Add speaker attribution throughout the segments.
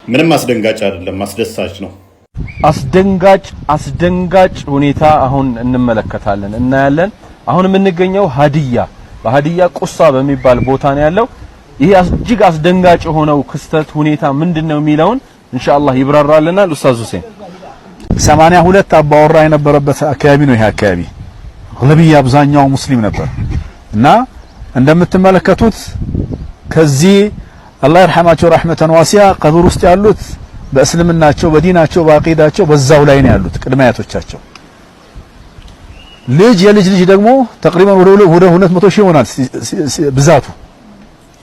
Speaker 1: ምንም አስደንጋጭ አይደለም፣ አስደሳች ነው።
Speaker 2: አስደንጋጭ ሁኔታ አሁን እንመለከታለን እናያለን። አሁን የምንገኘው ሀዲያ በሀዲያ ቁሳ በሚባል ቦታ ነው ያለው። ይሄ እጅግ አስደንጋጭ የሆነው ክስተት ሁኔታ ምንድነው የሚለውን ኢንሻአላህ ይብራራልናል ኡስታዝ ሁሴን።
Speaker 3: 82 አባወራ የነበረበት አካባቢ ነው። ይሄ አካባቢ ግለብያ አብዛኛው ሙስሊም ነበር እና እንደምትመለከቱት ከዚህ አላህ ይርሐማቸው ረህመተን ዋሲያ ቀብር ውስጥ ያሉት በእስልምናቸው በዲናቸው በአቂዳቸው በዛው ላይ ነው ያሉት ቅድመ አያቶቻቸው። የልጅ ልጅ ደግሞ ተቅሪበን ወደ 200 ሺህ ይሆናል ብዛቱ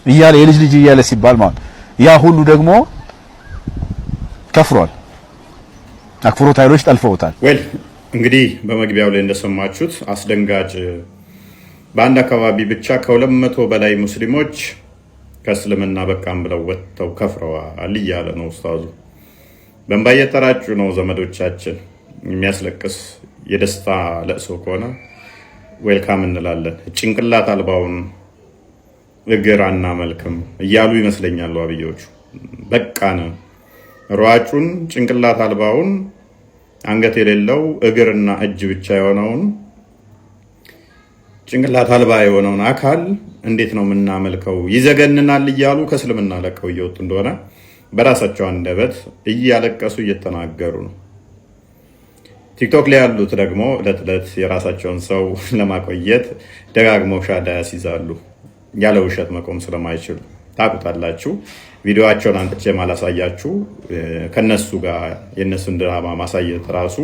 Speaker 3: እያለ የልጅ ልጅ እያለ ሲባል ማለት ያ ሁሉ ደግሞ ከፍሯል። አክፍሮት ኃይሎች ጠልፈውታል።
Speaker 1: እንግዲህ በመግቢያው ላይ እንደሰማችሁት አስደንጋጭ በአንድ አካባቢ ብቻ ከ200 በላይ ሙስሊሞች ከእስልምና በቃም ብለው ወጥተው ከፍረዋል እያለ ነው ኡስታዙ። በእንባ እየተራጩ ነው ዘመዶቻችን። የሚያስለቅስ የደስታ ለቅሶ ከሆነ ዌልካም እንላለን። ጭንቅላት አልባውን እግር አናመልክም እያሉ ይመስለኛል ዋብዮቹ። በቃን ሯጩን ጭንቅላት አልባውን አንገት የሌለው እግርና እጅ ብቻ የሆነውን ጭንቅላት አልባ የሆነውን አካል እንዴት ነው የምናመልከው? ይዘገንናል እያሉ ከእስልምና ለቀው እየወጡ እንደሆነ በራሳቸው አንደበት እያለቀሱ እየተናገሩ ነው። ቲክቶክ ላይ ያሉት ደግሞ ዕለት ዕለት የራሳቸውን ሰው ለማቆየት ደጋግመው ሻዳ ያስይዛሉ። ያለ ውሸት መቆም ስለማይችሉ ታውቁታላችሁ። ቪዲዮአቸውን አንጥቼ ማላሳያችሁ ከነሱ ጋር የነሱን ድራማ ማሳየት ራሱ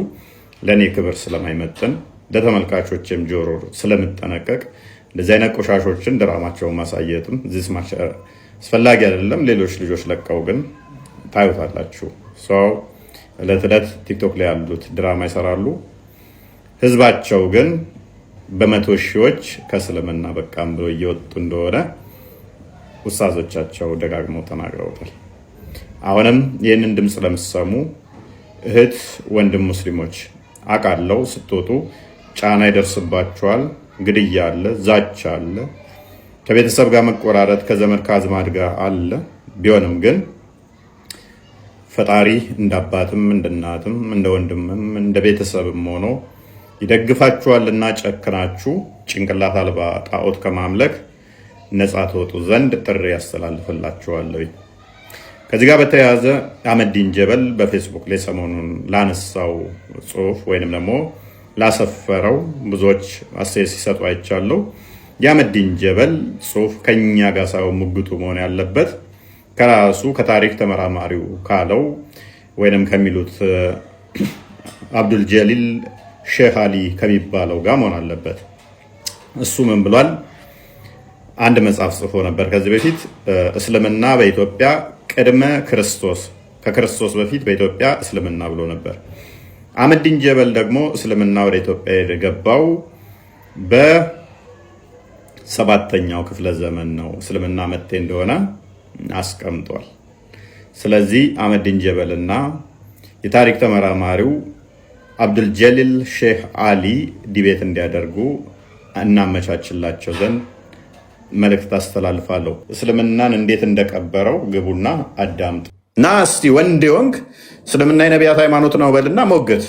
Speaker 1: ለኔ ክብር ስለማይመጥን ለተመልካቾችም ጆሮ ስለምጠነቀቅ እንደዚህ አይነት ቆሻሾችን ድራማቸውን ማሳየትም ዚስ ማች አስፈላጊ አይደለም። ሌሎች ልጆች ለቀው ግን ታዩታላችሁ። ሰው ዕለት ዕለት ቲክቶክ ላይ ያሉት ድራማ ይሰራሉ። ህዝባቸው ግን በመቶ ሺዎች ከእስልምና በቃም ብሎ እየወጡ እንደሆነ ኡስታዞቻቸው ደጋግመው ተናግረውታል። አሁንም ይህንን ድምፅ ለምትሰሙ እህት ወንድም ሙስሊሞች አውቃለሁ ስትወጡ ጫና ይደርስባቸዋል። ግድያ አለ፣ ዛቻ አለ፣ ከቤተሰብ ጋር መቆራረጥ ከዘመድ ከአዝማድ ጋር አለ። ቢሆንም ግን ፈጣሪ እንደ አባትም እንደ እናትም እንደ ወንድምም እንደ ቤተሰብም ሆኖ ይደግፋችኋልና ጨክናችሁ ጭንቅላት አልባ ጣዖት ከማምለክ ነፃ ትወጡ ዘንድ ጥሪ ያስተላልፍላችኋለሁ። ከዚህ ጋር በተያያዘ አህመዲን ጀበል በፌስቡክ ላይ ሰሞኑን ላነሳው ጽሁፍ ወይንም ደግሞ ላሰፈረው ብዙዎች አስተያየት ሲሰጡ አይቻለሁ። የአህመዲን ጀበል ጽሁፍ ከኛ ጋር ሳይሆን ሙግቱ መሆን ያለበት ከራሱ ከታሪክ ተመራማሪው ካለው ወይንም ከሚሉት አብዱል ጀሊል ሼህ አሊ ከሚባለው ጋር መሆን አለበት። እሱ ምን ብሏል? አንድ መጽሐፍ ጽፎ ነበር ከዚህ በፊት እስልምና በኢትዮጵያ ቅድመ ክርስቶስ ከክርስቶስ በፊት በኢትዮጵያ እስልምና ብሎ ነበር። አህመዲን ጀበል ደግሞ እስልምና ወደ ኢትዮጵያ የገባው በ7ኛው ክፍለ ዘመን ነው እስልምና መጤ እንደሆነ አስቀምጧል። ስለዚህ አህመዲን ጀበልና የታሪክ ተመራማሪው አብዱል ጀሊል ሼህ አሊ ዲቤት እንዲያደርጉ እናመቻችላቸው ዘንድ መልእክት አስተላልፋለሁ። እስልምናን እንዴት እንደቀበረው ግቡና አዳምጡ። ና እስቲ ወንድ ወንክ እስልምና የነቢያት ሃይማኖት ነው በልና ሞገት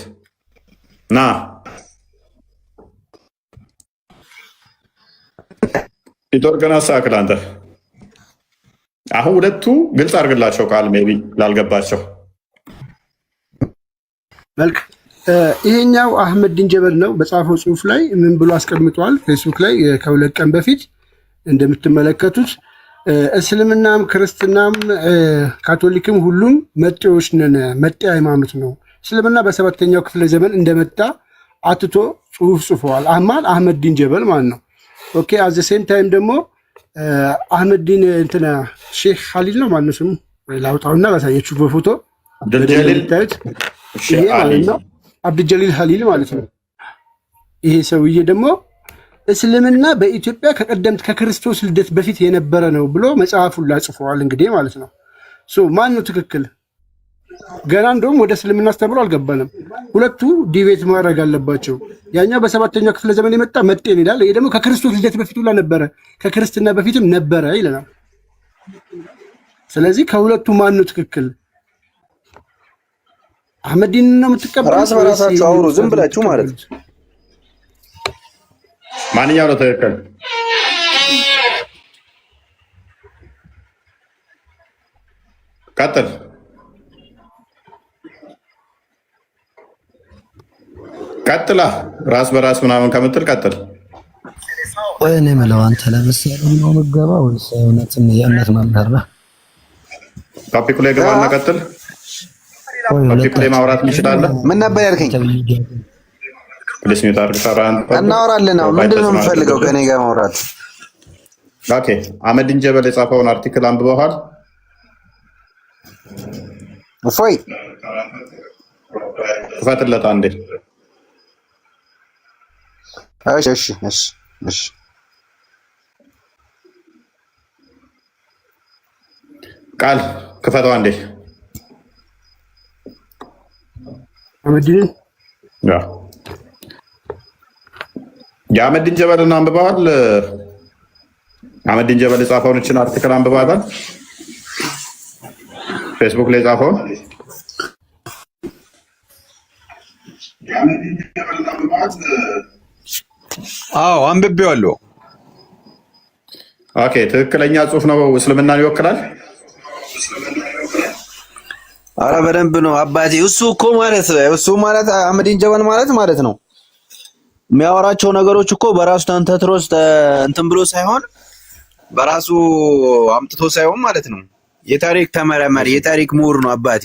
Speaker 1: ና ኢትዮጵያና ሳክል አንተ አሁን ሁለቱ ግልጽ አድርግላቸው ቃል ሜቢ ላልገባቸው
Speaker 4: መልክ ይሄኛው አህመዲን ጀበል ነው። በጻፈው ጽሁፍ ላይ ምን ብሎ አስቀምጧል? ፌስቡክ ላይ ከሁለት ቀን በፊት እንደምትመለከቱት እስልምናም ክርስትናም ካቶሊክም ሁሉም መጤዎች ነን፣ መጤ ሃይማኖት ነው። እስልምና በ7ኛው ክፍለ ዘመን እንደመጣ አትቶ ጽሁፍ ጽፏል። አህመዲን ጀበል ማለት ነው። ኦኬ አዘ ሴም ታይም ደግሞ አህመዲን እንትና ሼህ ኻሊል ነው ማለት ነው ስሙ። ላውጣውና ላሳየችሁ በፎቶ አብዱል ጀሊል ኻሊል ማለት ነው። ይሄ ሰውዬ ደግሞ እስልምና በኢትዮጵያ ከቀደምት ከክርስቶስ ልደት በፊት የነበረ ነው ብሎ መጽሐፉን ላጽፈዋል። እንግዲህ ማለት ነው ማን ነው ትክክል? ገና እንደውም ወደ እስልምና አስተምሮ አልገባንም። ሁለቱ ዲቤት ማድረግ አለባቸው። ያኛው በ7ኛው ክፍለ ዘመን የመጣ መጤን ይላል። ይሄ ደግሞ ከክርስቶስ ልደት በፊት ሁላ ነበረ፣ ከክርስትና በፊትም ነበረ ይለናል። ስለዚህ ከሁለቱ ማን ነው ትክክል? አህመዲን ነው የምትቀበሉት?
Speaker 5: ራስ በራሳችሁ አውሩ ዝም ብላችሁ ማለት ነው።
Speaker 1: ማንኛው ነው ትክክል? ቀጥል ቀጥላ ራስ በራስ ምናምን ከምትል ቀጥል።
Speaker 6: ወይ እኔ የምለው አንተ ለምሳሌ ነው የምትገባው ወይስ እውነትም የእምነት መምህር ነህ?
Speaker 1: ቶፒኩ ላይ ገባና ቀጥል። ቶፒኩ ላይ ማውራት እንችላለን።
Speaker 5: ምን ነበር ያልከኝ?
Speaker 1: ፕሊስ ኒው ታርግ ሰራን
Speaker 5: እናወራለን። አሁን ምንድነው የምፈልገው ከኔ ጋር ማውራት?
Speaker 1: ኦኬ አህመዲን ጀበል የጻፈውን አርቲክል አንብበዋል?
Speaker 5: እፎይ
Speaker 1: ክፈትለት አንዴ።
Speaker 5: እሺ
Speaker 1: ቃል ክፈተው አንዴ።
Speaker 4: አህመዲን
Speaker 1: የአህመዲን ጀበልን አንብበዋል? አህመዲን ጀበል የጻፈውን እችን አርቲክል አንብበዋል? ፌስቡክ ላይ የጻፈውን
Speaker 5: አዎ አንብቤዋለሁ።
Speaker 1: ኦኬ ትክክለኛ ጽሁፍ ነው? እስልምናን ይወክላል?
Speaker 5: አረ በደንብ ነው አባቴ። እሱ ማለት አህመዲን ጀበል ማለት ነው የሚያወራቸው ነገሮች እኮ በራሱ ተንተትሮስ እንትን ብሎ ሳይሆን በራሱ አምጥቶ ሳይሆን ማለት ነው የታሪክ ተመራማሪ የታሪክ ምሁር ነው አባቴ።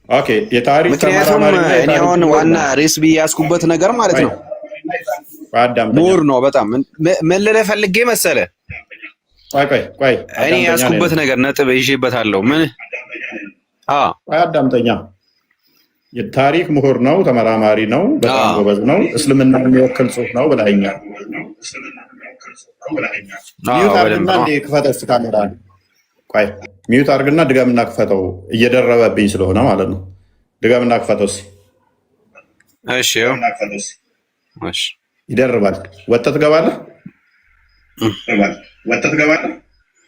Speaker 1: ኦኬ የታሪክ
Speaker 5: ተመራማሪ ነው። እኔ አሁን ዋና ሬስ ብያስኩበት ነገር ማለት ነው ምሁር ነው በጣም። ምን ልልህ ፈልጌ መሰለህ?
Speaker 1: ቆይ
Speaker 5: እኔ ያስኩበት ነገር ነጥብ ይዤበታለሁ። ምን
Speaker 1: አዳምጠኛ። የታሪክ ምሁር ነው፣ ተመራማሪ ነው፣ በጣም ጎበዝ ነው፣ እስልምና የሚወክል ጽሁፍ ነው ብለኸኛል። ሚዩት አድርግና እንደ ክፈተው እስኪ ካሜራ። ቆይ ሚዩት አድርግና ድገምና ክፈተው፣ እየደረበብኝ ስለሆነ ማለት ነው። ድገምና ክፈተው እስኪ።
Speaker 5: እሺ
Speaker 1: ይደርባል። ወጥተህ ትገባለህ።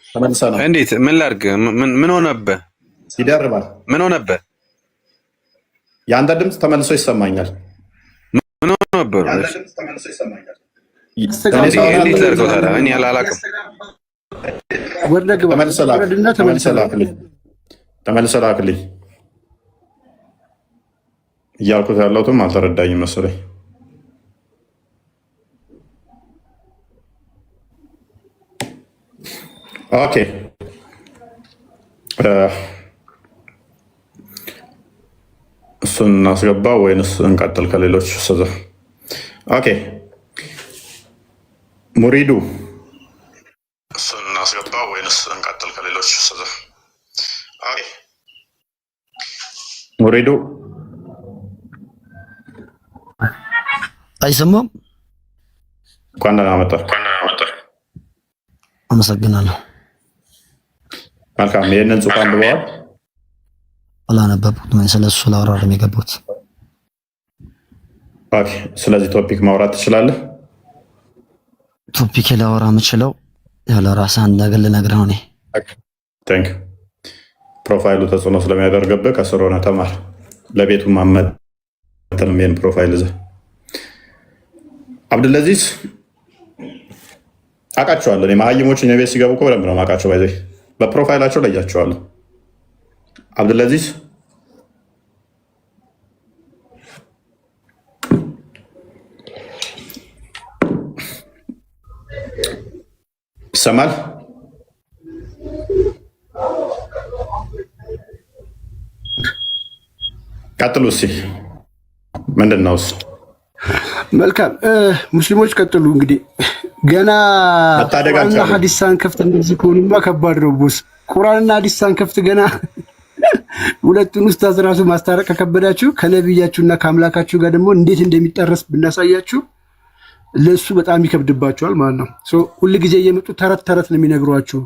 Speaker 1: ተመልሰህ ነው።
Speaker 5: እንዴት? ምን ላድርግ? ምን ሆነብህ?
Speaker 1: ይደርባል።
Speaker 5: ምን ሆነብህ?
Speaker 1: የአንተ ድምፅ ተመልሶ ይሰማኛል።
Speaker 5: ምን ሆነብህ? እንዴት ላድርገው ታዲያ? እኔ አላውቅም።
Speaker 1: ተመልሰህ ላክልኝ እያልኩት ያለሁትም አልተረዳኝም መሰለኝ። ኦኬ እሱን እናስገባ ወይንስ እንቀጥል ከሌሎች? ኦኬ ሙሪዱ እሱን እናስገባ ወይንስ እንቀጥል ከሌሎች? ኦኬ ሙሪዱ
Speaker 6: አይሰማም?
Speaker 1: እንኳን ደህና መጣህ።
Speaker 6: አመሰግናለሁ።
Speaker 1: መልካም። ይህንን ጽሑፍ አንብበዋል?
Speaker 6: አላነበብኩትም። ስለሱ ላወራ ነው የገባሁት።
Speaker 1: ኦኬ ስለዚህ ቶፒክ ማውራት ትችላለህ?
Speaker 6: ቶፒክ ላወራ የምችለው ያለ ራስህ አንድ ነገር ልነግርህ ነው።
Speaker 1: ቴንክ ፕሮፋይሉ ተጽዕኖ ስለሚያደርግብህ ከስር ሆነህ ተማር። ለቤቱ ማመተንም ይህን ፕሮፋይል ይዘህ አብዱልአዚዝ አውቃቸዋለሁ። መሀይሞች እኔ ቤት ሲገቡ እኮ በደንብ ነው የማውቃቸው። ባይዘ በፕሮፋይላቸው ለያቸዋለሁ። አብዱልአዚዝ ይሰማል? ቀጥሉ እስኪ። ምንድን ነው እሱ?
Speaker 4: መልካም ሙስሊሞች ቀጥሉ። እንግዲህ ገና ቁርአንና ሐዲስ ሳንከፍት እንደዚህ ከሆኑማ ከባድ ነው ቦስ። ቁርአንና ሐዲስ ሳንከፍት ገና ሁለቱን ኡስታዝ ራሱ ማስታረቅ ከከበዳችሁ ከነቢያችሁና ከአምላካችሁ ጋር ደግሞ እንዴት እንደሚጠረስ ብናሳያችሁ ለሱ በጣም ይከብድባችኋል ማለት ነው። ሁል ጊዜ እየመጡ ተረት ተረት ነው የሚነግሯችሁ፣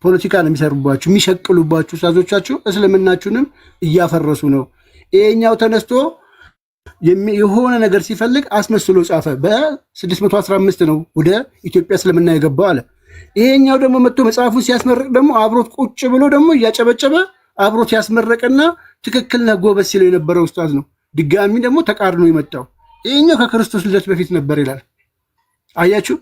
Speaker 4: ፖለቲካ ነው የሚሰሩባችሁ፣ የሚሸቅሉባችሁ ኡስታዞቻችሁ እስልምናችሁንም እያፈረሱ ነው። ይሄኛው ተነስቶ የሆነ ነገር ሲፈልግ አስመስሎ ጻፈ። በ615 ነው ወደ ኢትዮጵያ እስልምና የገባው አለ። ይሄኛው ደግሞ መጥቶ መጽሐፉን ሲያስመርቅ ደግሞ አብሮት ቁጭ ብሎ ደግሞ እያጨበጨበ አብሮት ያስመረቀና ትክክል ነህ ጎበዝ ሲለው የነበረው ኡስታዝ ነው። ድጋሚ ደግሞ ተቃርኖ የመጣው ይሄኛው ከክርስቶስ ልደት በፊት ነበር ይላል። አያችሁ፣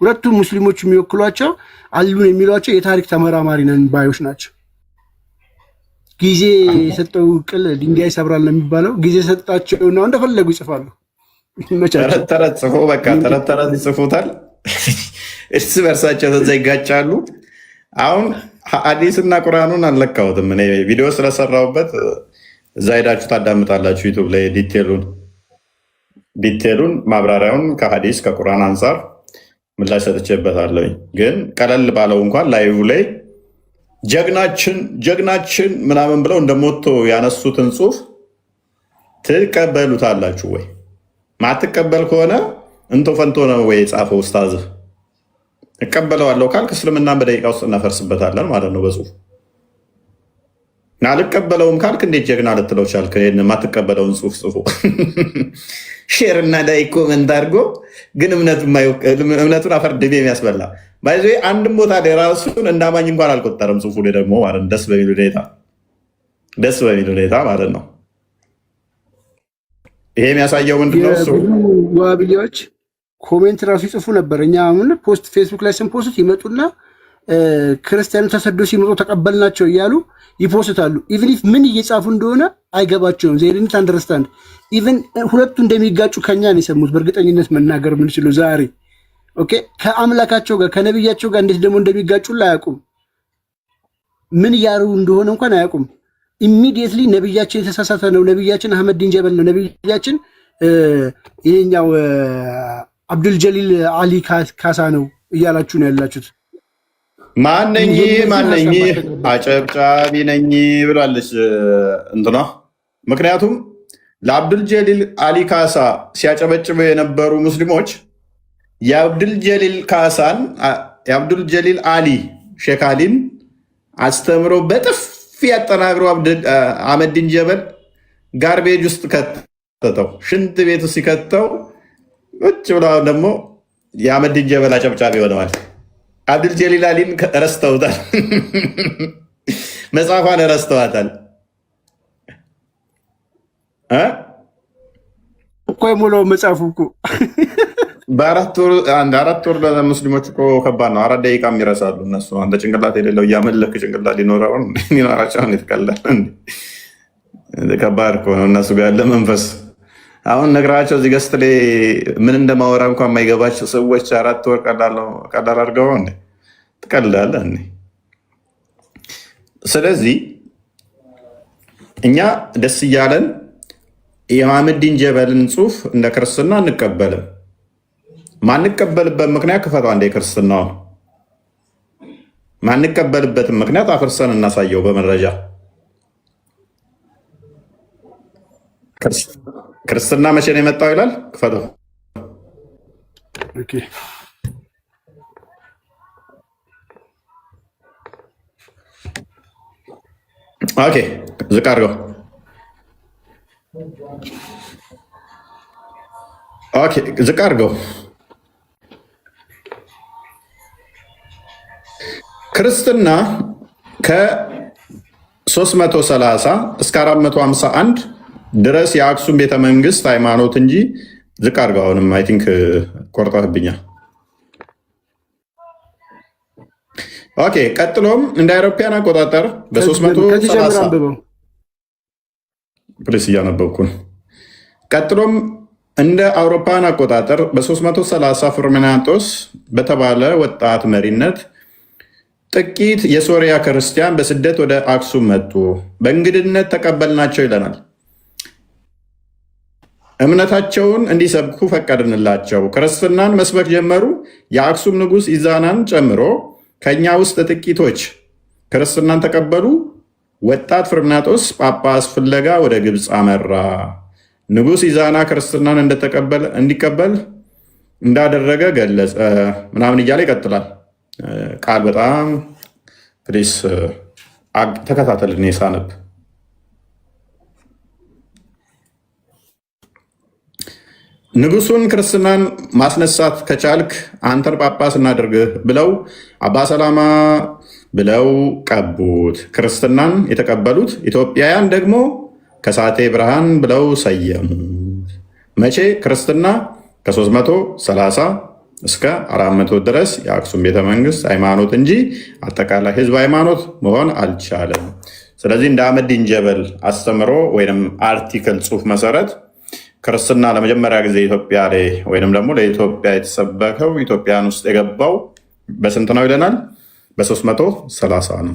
Speaker 4: ሁለቱም ሙስሊሞች የሚወክሏቸው አሉን የሚሏቸው የታሪክ ተመራማሪ ነን ባዮች ናቸው። ጊዜ የሰጠው ቅል ድንጋይ ይሰብራል ነው የሚባለው። ጊዜ ሰጣቸውና እንደፈለጉ ይጽፋሉ።
Speaker 1: ተረት ጽፎ በቃ ተረት ይጽፉታል። እርስ በርሳቸው ተዛ ይጋጫሉ። አሁን ሐዲስና ቁርአኑን አልለካሁትም እኔ ቪዲዮ ስለሰራሁበት እዛ ሄዳችሁ ታዳምጣላችሁ ዩቲዩብ ላይ ዲቴሉን ማብራሪያውን ከሐዲስ ከቁርአን አንጻር ምላሽ ሰጥቼበታለሁ። ግን ቀለል ባለው እንኳን ላይቭ ላይ ጀግናችን ምናምን ብለው እንደሞቶ ያነሱትን ጽሁፍ ትቀበሉታላችሁ ወይ? ማትቀበል ከሆነ እንቶ ፈንቶ ነው ወይ የጻፈው ኡስታዝ? እቀበለዋለሁ ካልክ እስልምናን በደቂቃ ውስጥ እናፈርስበታለን ማለት ነው በጽሁፍ። አልቀበለውም ካልክ እንዴት ጀግና ልትለው ቻልክ? የማትቀበለውን ጽሁፍ ጽፎ ሼር እና ላይ ኮመንት አድርጎ ግን እምነቱን አፈርድቤ የሚያስበላ ባይዞ አንድም ቦታ ላይ ራሱን እንዳማኝ እንኳን አልቆጠረም ጽሁፉ ላይ ደግሞ ማለት ደስ በሚል ሁኔታ ማለት ነው። ይሄ የሚያሳየው ምንድነው?
Speaker 4: ዋብያዎች ኮሜንት ራሱ ይጽፉ ነበር። እኛ አሁን ፖስት ፌስቡክ ላይ ስንፖስት ይመጡና ክርስቲያኑ ተሰዶ ሲመጡ ተቀበልናቸው እያሉ ይፖስታሉ። ኢቭን ኢፍ ምን እየጻፉ እንደሆነ አይገባቸውም። ዜድንት አንደርስታንድ ኢቭን ሁለቱ እንደሚጋጩ ከኛ ነው የሰሙት። በእርግጠኝነት መናገር የምንችለው ዛሬ ኦኬ፣ ከአምላካቸው ጋር ከነብያቸው ጋር እንዴት ደግሞ እንደሚጋጩ አያውቁም። ምን እያሩ እንደሆነ እንኳን አያውቁም። ኢሚዲየትሊ ነብያችን የተሳሳተ ነው፣ ነብያችን አህመድ ዲን ጀበል ነው፣ ነብያችን ይሄኛው አብዱል ጀሊል አሊ ካሳ ነው እያላችሁ ነው ያላችሁት።
Speaker 1: ማነኝ አጨብጫቢ ነኝ ብላለች እንትኗ። ምክንያቱም ለአብዱል ጀሊል አሊ ካሳ ሲያጨበጭበ የነበሩ ሙስሊሞች የአብዱል ጀሊል አሊ ሼክ አሊን አስተምሮ በጥፊ ያጠናግሮ አህመድ ዲን ጀበል ጋርቤጅ ውስጥ ከተተው፣ ሽንት ቤቱ ሲከተው ቁጭ ብለው ደግሞ የአህመድ ዲን ጀበል አጨብጫቢ ሆነዋል። አብዱል ጀሊል አሊን ረስተውታል። መጽሐፏን ረስተዋታል
Speaker 4: እኮ የሞላው መጽሐፉ እኮ
Speaker 1: በአራት ወር ለሙስሊሞች እኮ ከባድ ነው። 4 ደቂቃ ይረሳሉ እነሱ። አንተ ጭንቅላት የሌለው እያመለክ ጭንቅላት ሊኖራቸውን ይትቀላል። ከባድ እኮ ነው እነሱ ጋር ያለ መንፈስ። አሁን ነግራቸው እዚህ ገስት ላይ ምን እንደማወራ እንኳን የማይገባቸው ሰዎች 4 ወር ቀላል አድርገው ትቀልዳለህ። ስለዚህ እኛ ደስ እያለን የአህመድ ዲን ጀበልን ጽሁፍ እንደ ክርስትና አንቀበልም። ማንቀበልበት ምክንያት ክፈቷ እንደ ክርስትናው ማንቀበልበትን ምክንያት አፍርሰን እናሳየው በመረጃ። ክርስትና መቼ ነው የመጣው ይላል። ክፈቱ። ኦኬ ዝቅ አድርገው። ኦኬ ዝቅ አድርገው። ክርስትና ከ330 እስከ 451 ድረስ የአክሱም ቤተመንግስት ሃይማኖት እንጂ ዝቅ አድርገው። አሁንም አይ ቲንክ ቆርጠህብኛል። ኦኬ ቀጥሎም እንደ አውሮፓውያን አቆጣጠር በ330 ፕሌስ እያነበብኩ ነው። ቀጥሎም እንደ አውሮፓውያን አቆጣጠር በ330 ፍርሚናጦስ በተባለ ወጣት መሪነት ጥቂት የሶሪያ ክርስቲያን በስደት ወደ አክሱም መጡ። በእንግድነት ተቀበልናቸው ይለናል። እምነታቸውን እንዲሰብኩ ፈቀድንላቸው። ክርስትናን መስበክ ጀመሩ። የአክሱም ንጉሥ ኢዛናን ጨምሮ ከኛ ውስጥ ጥቂቶች ክርስትናን ተቀበሉ። ወጣት ፍርሚናጦስ ጳጳስ ፍለጋ ወደ ግብፅ አመራ። ንጉሥ ኢዛና ክርስትናን እንዲቀበል እንዳደረገ ገለጸ ምናምን እያለ ይቀጥላል። ቃል በጣም ፕሊስ ተከታተልን። ሳነብ ንጉሱን ክርስትናን ማስነሳት ከቻልክ አንተን ጳጳስ እናድርግህ ብለው አባ ሰላማ ብለው ቀቡት። ክርስትናን የተቀበሉት ኢትዮጵያውያን ደግሞ ከሳቴ ብርሃን ብለው ሰየሙት። መቼ? ክርስትና ከ330 እስከ 400 ድረስ የአክሱም ቤተመንግስት ሃይማኖት እንጂ አጠቃላይ ህዝብ ሃይማኖት መሆን አልቻለም። ስለዚህ እንደ አህመዲን ጀበል አስተምሮ ወይም አርቲክል ጽሁፍ መሰረት ክርስትና ለመጀመሪያ ጊዜ ኢትዮጵያ ላይ ወይም ደግሞ ለኢትዮጵያ የተሰበከው ኢትዮጵያን ውስጥ የገባው በስንት ነው ይለናል? በ330 ነው።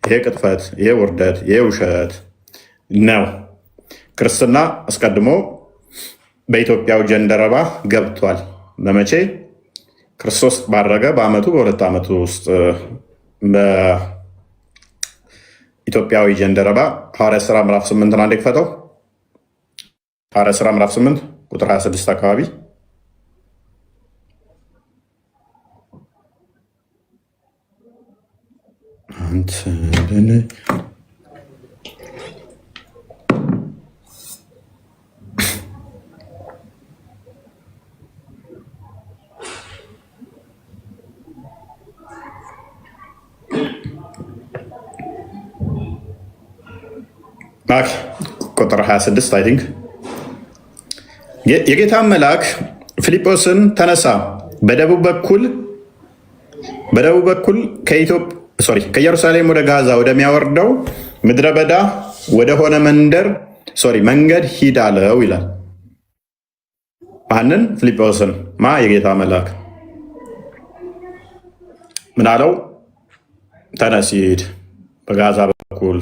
Speaker 1: ይሄ ቅጥፈት፣ ይሄ ውርደት፣ ይሄ ውሸት ነው። ክርስትና አስቀድሞ በኢትዮጵያው ጀንደረባ ገብቷል። በመቼ? ክርስቶስ ባረገ በአመቱ በ2 ዓመቱ ውስጥ በኢትዮጵያዊ ጀንደረባ ሐዋርያት ሥራ ምዕራፍ 8 አንዴ ክፈተው። ሐዋርያት ሥራ ምዕራፍ 8 ቁጥር 26 አካባቢ ቁጥር 26 አይ ቲንክ የጌታ መልአክ ፊልጶስን ተነሳ፣ በደቡብ በኩል ከኢየሩሳሌም ወደ ጋዛ ወደሚያወርደው ምድረ በዳ ወደሆነ መንገድ ሂድ አለው ይላል። ማንን? ፊልጶስን። የጌታ መልአክ ምን አለው? ተነስ ሂድ በጋዛ በኩል።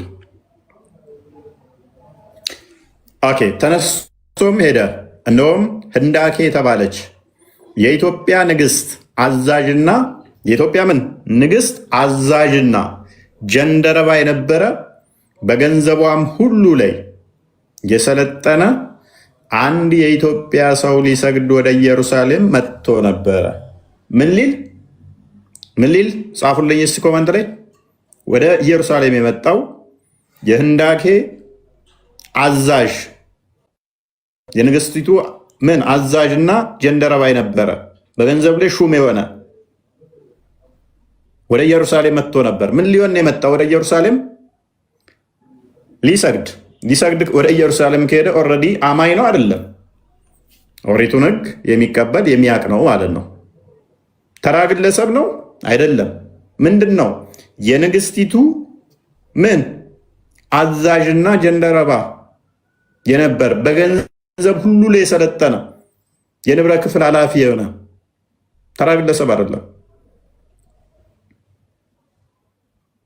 Speaker 1: ኦኬ፣ ተነስቶም ሄደ። እነሆም ህንዳኬ የተባለች የኢትዮጵያ ንግስት አዛዥና የኢትዮጵያ ንግስት አዛዥና ጀንደረባ የነበረ በገንዘቧም ሁሉ ላይ የሰለጠነ አንድ የኢትዮጵያ ሰው ሊሰግድ ወደ ኢየሩሳሌም መጥቶ ነበረ። ምን ሊል ጻፉልኝ እስኪ ኮመንት ላይ። ወደ ኢየሩሳሌም የመጣው የህንዳኬ አዛዥ የንግስቲቱ አዛዥና ጀንደረባ የነበረ በገንዘብ ላይ ሹም የሆነ ወደ ኢየሩሳሌም መጥቶ ነበር። ምን ሊሆን ነው የመጣው? ወደ ኢየሩሳሌም ሊሰግድ ወደ ኢየሩሳሌም ከሄደ ኦልሬዲ አማኝ ነው አይደለም? ኦሪቱን ህግ የሚቀበል የሚያቅ ነው ማለት ነው። ተራ ግለሰብ ነው አይደለም? ምንድን ነው? የንግስቲቱ አዛዥና ጀንደረባ የነበር በገንዘብ ሁሉ ላይ የሰለጠነ የንብረት ክፍል ኃላፊ የሆነ ተራ ግለሰብ አይደለም።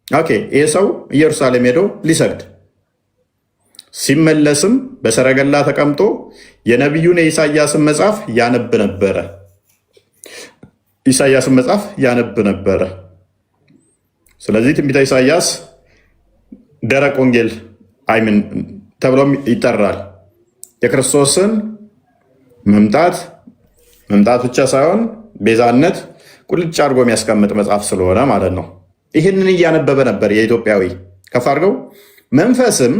Speaker 1: ኦኬ፣ ይህ ሰው ኢየሩሳሌም ሄዶ ሊሰግድ ሲመለስም በሰረገላ ተቀምጦ የነቢዩን የኢሳያስን መጽሐፍ ያነብ ነበረ። ስለዚህ ትንቢተ ኢሳያስ ደረቅ ወንጌል ተብሎም ይጠራል። የክርስቶስን መምጣት ብቻ ሳይሆን ቤዛነት ቁልጭ አድርጎ የሚያስቀምጥ መጽሐፍ ስለሆነ ማለት ነው። ይህንን እያነበበ ነበር የኢትዮጵያዊ ከፍ አድርገው። መንፈስም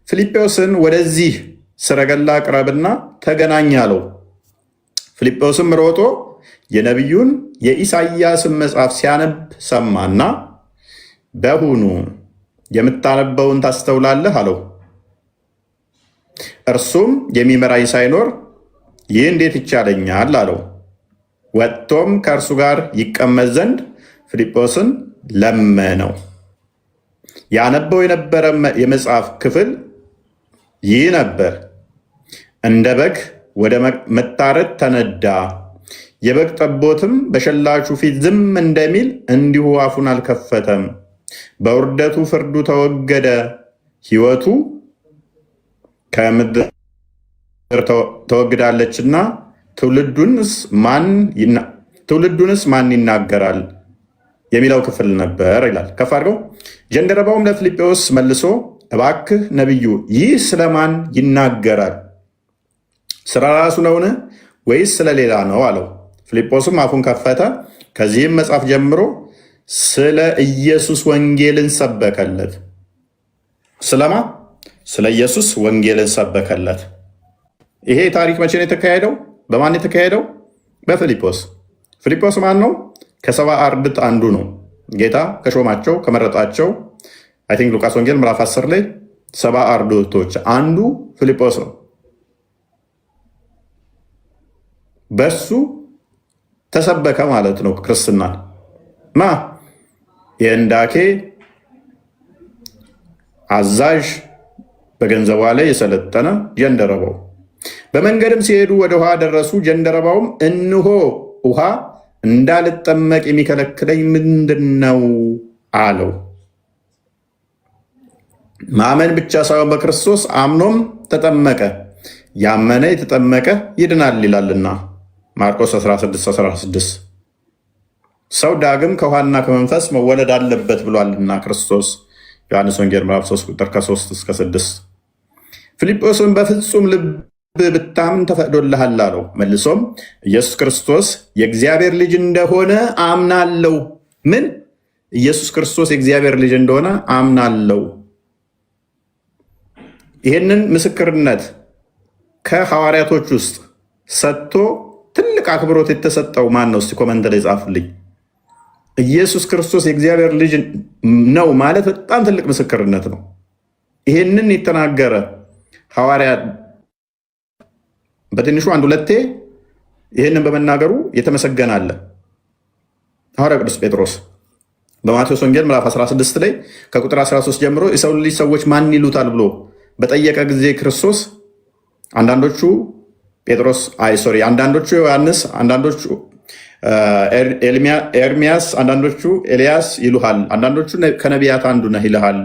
Speaker 1: ፊልጶስን ወደዚህ ሰረገላ ቅረብና ተገናኝ አለው። ፊልጶስም ሮጦ የነቢዩን የኢሳያስን መጽሐፍ ሲያነብ ሰማና በውኑ የምታነበውን ታስተውላለህ አለው። እርሱም የሚመራኝ ሳይኖር ይህ እንዴት ይቻለኛል አለው። ወጥቶም ከእርሱ ጋር ይቀመጥ ዘንድ ፊልጶስን ለመነው። ያነበው የነበረ የመጽሐፍ ክፍል ይህ ነበር። እንደ በግ ወደ መታረድ ተነዳ፣ የበግ ጠቦትም በሸላቹ ፊት ዝም እንደሚል እንዲሁ አፉን አልከፈተም። በውርደቱ ፍርዱ ተወገደ፣ ሕይወቱ ከምድር ተወግዳለችና ትውልዱንስ ማን ይናገራል የሚለው ክፍል ነበር ይላል። ከፍ አድርገው። ጀንደረባውም ለፊልጶስ መልሶ እባክህ ነቢዩ ይህ ስለማን ይናገራል? ስለ ራሱ ነውን ወይስ ስለሌላ ነው አለው። ፊልጶስም አፉን ከፈተ። ከዚህም መጽሐፍ ጀምሮ ስለ ኢየሱስ ወንጌልን ሰበከለት። ስለማ? ስለ ኢየሱስ ወንጌልን ሰበከለት። ይሄ ታሪክ መቼ ነው የተካሄደው? በማን የተካሄደው? በፊልጶስ። ፊልጶስ ማን ነው? ከሰባ አርድእት አንዱ ነው። ጌታ ከሾማቸው ከመረጣቸው አይ ቲንክ ሉቃስ ወንጌል ምዕራፍ 10 ላይ 70 አርድእቶች አንዱ ፊልጶስ ነው። በሱ ተሰበከ ማለት ነው ክርስትና። የእንዳኬ አዛዥ በገንዘቧ ላይ የሰለጠነ ጀንደረባው በመንገድም ሲሄዱ ወደ ውሃ ደረሱ። ጀንደረባውም እንሆ ውሃ እንዳልጠመቅ የሚከለክለኝ ምንድን ነው አለው። ማመን ብቻ ሳይሆን በክርስቶስ አምኖም ተጠመቀ። ያመነ የተጠመቀ ይድናል ይላልና ማርቆስ 16:16 ሰው ዳግም ከውሃና ከመንፈስ መወለድ አለበት ብሏልና ክርስቶስ ዮሐንስ ወንጌል ምዕራፍ 3 ቁጥር ከ3-6 ፊልጶስን በፍጹም ልብ ብታምን ተፈቅዶልሃል አለው። መልሶም ኢየሱስ ክርስቶስ የእግዚአብሔር ልጅ እንደሆነ አምናለው። ምን? ኢየሱስ ክርስቶስ የእግዚአብሔር ልጅ እንደሆነ አምናለው። ይህንን ምስክርነት ከሐዋርያቶች ውስጥ ሰጥቶ ትልቅ አክብሮት የተሰጠው ማን ነው? እስቲ ኮመንት ላይ ጻፉልኝ። ኢየሱስ ክርስቶስ የእግዚአብሔር ልጅ ነው ማለት በጣም ትልቅ ምስክርነት ነው። ይህንን የተናገረ ሐዋርያ በትንሹ አንድ ሁለቴ ይህንን በመናገሩ የተመሰገነ አለ። ሐዋርያ ቅዱስ ጴጥሮስ በማቴዎስ ወንጌል ምዕራፍ 16 ላይ ከቁጥር 13 ጀምሮ የሰው ልጅ ሰዎች ማን ይሉታል ብሎ በጠየቀ ጊዜ ክርስቶስ አንዳንዶቹ አንዳንዶቹ ዮሐንስ፣ አንዳንዶቹ ኤርሚያስ፣ አንዳንዶቹ ኤልያስ ይሉሃል፣ አንዳንዶቹ ከነቢያት አንዱ ነህ ይልሃል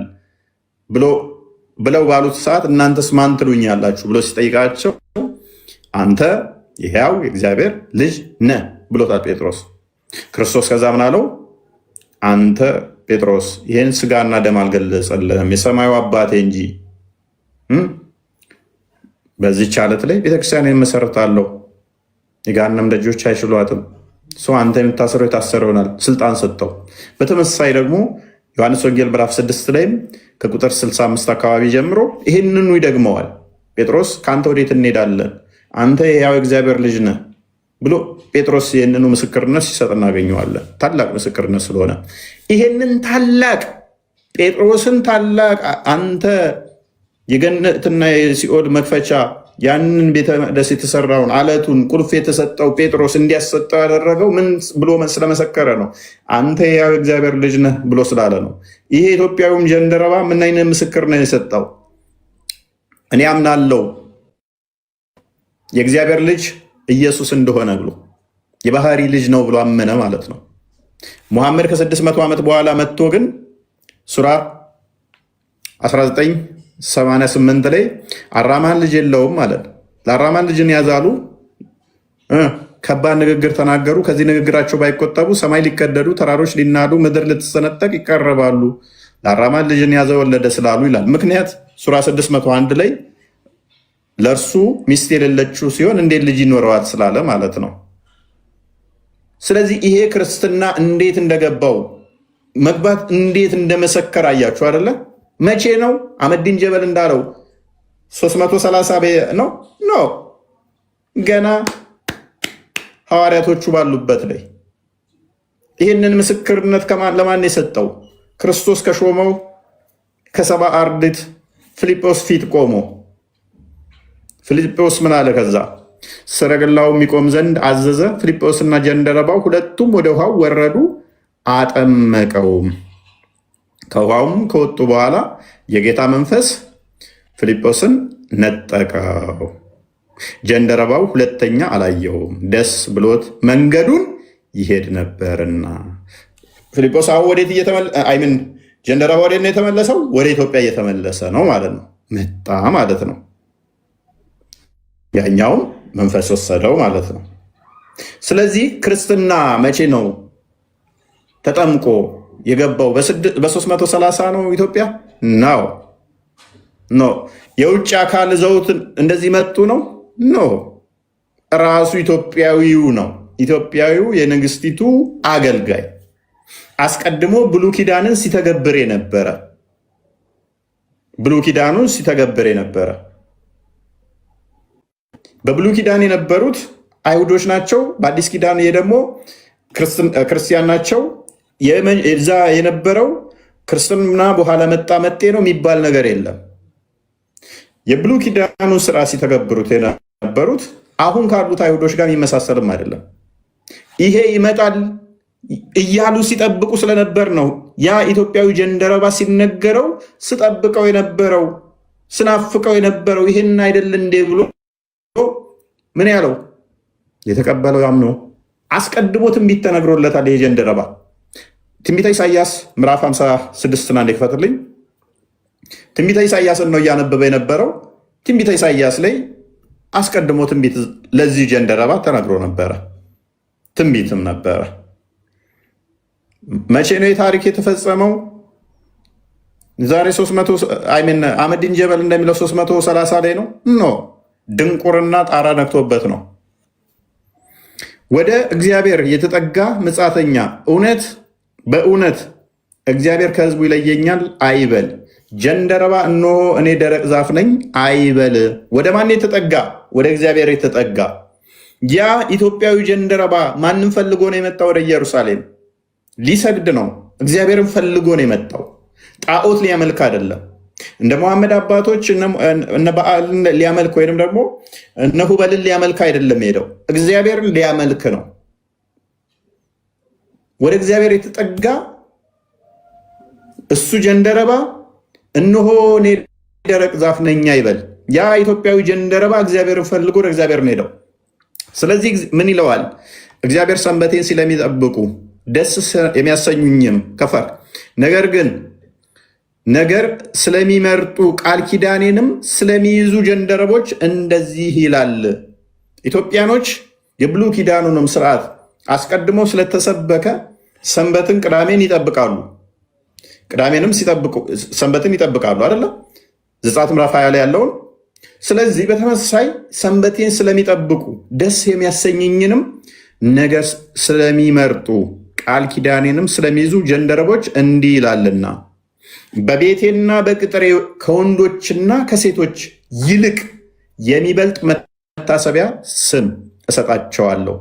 Speaker 1: ብለው ባሉት ሰዓት እናንተስ ማን ትሉኛላችሁ ብሎ ሲጠይቃቸው አንተ የሕያው የእግዚአብሔር ልጅ ነህ ብሎታል ጴጥሮስ። ክርስቶስ ከዛ ምን አለው? አንተ ጴጥሮስ ይህን ስጋና ደም አልገለጸልህም የሰማዩ አባቴ እንጂ በዚህች ዓለት ላይ ቤተክርስቲያን መሰረታለሁ፣ የገሃነም ደጆች አይችሏትም። አንተ የምታስረው የታሰረ ይሆናል፣ ስልጣን ሰጠው። በተመሳሳይ ደግሞ ዮሐንስ ወንጌል ምዕራፍ 6 ላይም ከቁጥር 65 አካባቢ ጀምሮ ይህንኑ ይደግመዋል። ጴጥሮስ ከአንተ ወዴት እንሄዳለን? አንተ የሕያው እግዚአብሔር ልጅ ነህ ብሎ ጴጥሮስ ይህንኑ ምስክርነት ሲሰጥ እናገኘዋለን። ታላቅ ምስክርነት ስለሆነ ይህንን ታላቅ ጴጥሮስን ታላቅ አንተ የገነትና የሲኦል መክፈቻ ያንን ቤተ መቅደስ የተሰራውን አለቱን ቁልፍ የተሰጠው ጴጥሮስ እንዲያሰጠው ያደረገው ምን ብሎ ስለመሰከረ ነው? አንተ የሕያው እግዚአብሔር ልጅ ነህ ብሎ ስላለ ነው። ይሄ ኢትዮጵያዊም ጀንደረባ ምን አይነት ምስክር ነው የሰጠው? እኔ አምናለሁ የእግዚአብሔር ልጅ ኢየሱስ እንደሆነ ብሎ የባህሪ ልጅ ነው ብሎ አመነ ማለት ነው። ሙሐመድ ከ600 ዓመት በኋላ መጥቶ ግን ሱራ 1988 ላይ አራማን ልጅ የለውም ማለት ለአራማን ልጅን ያዛሉ። ከባድ ንግግር ተናገሩ። ከዚህ ንግግራቸው ባይቆጠቡ ሰማይ ሊቀደዱ፣ ተራሮች ሊናዱ፣ ምድር ልትሰነጠቅ ይቀርባሉ። ለአራማን ልጅን ያዘ ወለደ ስላሉ ይላል። ምክንያት ሱራ 601 ላይ ለእርሱ ሚስት የሌለችው ሲሆን እንዴት ልጅ ይኖረዋል ስላለ ማለት ነው። ስለዚህ ይሄ ክርስትና እንዴት እንደገባው መግባት እንዴት እንደመሰከር አያችሁ አይደለ? መቼ ነው? አህመዲን ጀበል እንዳለው 330 ነው ገና ሐዋርያቶቹ ባሉበት ላይ ይህንን ምስክርነት ለማን የሰጠው? ክርስቶስ ከሾመው ከሰባ አርድእት ፊልጶስ ፊት ቆሞ ፊልጶስ ምን አለ? ከዛ ሰረገላው የሚቆም ዘንድ አዘዘ። ፊልጶስና ጀንደረባው ሁለቱም ወደ ውሃው ወረዱ፣ አጠመቀውም። ከውሃውም ከወጡ በኋላ የጌታ መንፈስ ፊልጶስን ነጠቀው። ጀንደረባው ሁለተኛ አላየውም፣ ደስ ብሎት መንገዱን ይሄድ ነበርና። ፊልጶስ አሁን ወዴት አይምን ጀንደረባ ወዴት ነው የተመለሰው? ወደ ኢትዮጵያ እየተመለሰ ነው ማለት ነው። መጣ ማለት ነው። ያኛውም መንፈስ ወሰደው ማለት ነው። ስለዚህ ክርስትና መቼ ነው ተጠምቆ የገባው? በ330 ነው ኢትዮጵያ ነው። የውጭ አካል ዘውት እንደዚህ መጡ ነው ራሱ ኢትዮጵያዊው ነው። ኢትዮጵያዊው የንግስቲቱ አገልጋይ አስቀድሞ ብሉይ ኪዳንን ሲተገብር የነበረ በብሉይ ኪዳን የነበሩት አይሁዶች ናቸው። በአዲስ ኪዳን ደግሞ ክርስቲያን ናቸው። እዛ የነበረው ክርስትና በኋላ መጤ ነው የሚባል ነገር የለም። የብሉይ ኪዳኑ ስርዓት ሲተገብሩት የነበሩት አሁን ካሉት አይሁዶች ጋር የሚመሳሰልም አይደለም። ይሄ ይመጣል እያሉ ሲጠብቁ ስለነበር ነው ያ ኢትዮጵያዊ ጀንደረባ ሲነገረው ስጠብቀው የነበረው ስናፍቀው የነበረው ይሄን አይደል እንዴ ብሎ ምን ያለው የተቀበለው ያም ነው። አስቀድሞ ትንቢት ተነግሮለታል። ይሄ ጀንደረባ ትንቢተ ኢሳይያስ ምዕራፍ 56 እና እንደከፈተልኝ ትንቢተ ኢሳይያስን ነው እያነበበ የነበረው። ትንቢተ ኢሳይያስ ላይ አስቀድሞ ትንቢት ለዚህ ጀንደረባ ተነግሮ ነበረ፣ ትንቢትም ነበረ። መቼ ነው የታሪክ የተፈጸመው? ዛሬ 300 አህመዲን ጀበል እንደሚለው 330 ላይ ነው። ድንቁርና ጣራ ነክቶበት ነው። ወደ እግዚአብሔር የተጠጋ ምጻተኛ እውነት በእውነት እግዚአብሔር ከህዝቡ ይለየኛል አይበል። ጀንደረባ እነሆ እኔ ደረቅ ዛፍ ነኝ አይበል። ወደ ማን የተጠጋ? ወደ እግዚአብሔር የተጠጋ። ያ ኢትዮጵያዊ ጀንደረባ ማንም ፈልጎ ነው የመጣው? ወደ ኢየሩሳሌም ሊሰግድ ነው። እግዚአብሔርን ፈልጎ ነው የመጣው። ጣዖት ሊያመልክ አይደለም። እንደ መሐመድ አባቶች እነ በዓልን ሊያመልክ ወይንም ደግሞ እነ ሁበልን ሊያመልክ አይደለም ሄደው፣ እግዚአብሔርን ሊያመልክ ነው። ወደ እግዚአብሔር የተጠጋ እሱ ጀንደረባ እነሆ እኔ ደረቅ ዛፍ ነኝ ይበል። ያ ኢትዮጵያዊ ጀንደረባ እግዚአብሔርን ፈልጎ ወደ እግዚአብሔር ነው ሄደው። ስለዚህ ምን ይለዋል? እግዚአብሔር ሰንበቴን ስለሚጠብቁ ደስ የሚያሰኙኝም ከፈር ነገር ስለሚመርጡ ቃል ኪዳኔንም ስለሚይዙ ጀንደረቦች እንደዚህ ይላል። ኢትዮጵያኖች የብሉይ ኪዳኑንም ስርዓት አስቀድሞ ስለተሰበከ ሰንበትን ቅዳሜን ይጠብቃሉ። ቅዳሜንም ሰንበትን ይጠብቃሉ አይደለም? ዘጸአት ምዕራፍ 20 ላይ ያለውን። ስለዚህ በተመሳሳይ ሰንበቴን ስለሚጠብቁ ደስ የሚያሰኝኝንም ነገር ስለሚመርጡ ቃል ኪዳኔንም ስለሚይዙ ጀንደረቦች እንዲህ ይላልና በቤቴና በቅጥሬ ከወንዶችና ከሴቶች ይልቅ የሚበልጥ መታሰቢያ ስም እሰጣቸዋለሁ።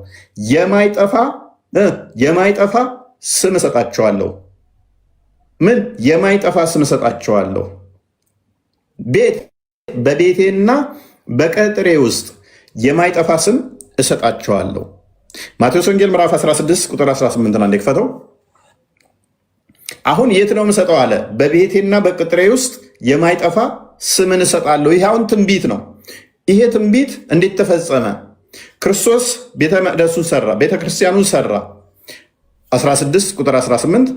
Speaker 1: የማይጠፋ ስም እሰጣቸዋለሁ። ምን የማይጠፋ ስም እሰጣቸዋለሁ? በቤቴና በቅጥሬ ውስጥ የማይጠፋ ስም እሰጣቸዋለሁ። ማቴዎስ ወንጌል ምዕራፍ 16 ቁጥር 18 እና እንደከፈተው አሁን የት ነው የምሰጠው አለ። በቤቴና በቅጥሬ ውስጥ የማይጠፋ ስምን እሰጣለሁ። ይህ አሁን ትንቢት ነው። ይሄ ትንቢት እንዴት ተፈጸመ? ክርስቶስ ቤተ መቅደሱን ሰራ፣ ቤተ ክርስቲያኑን ሰራ። 16 ቁጥር 18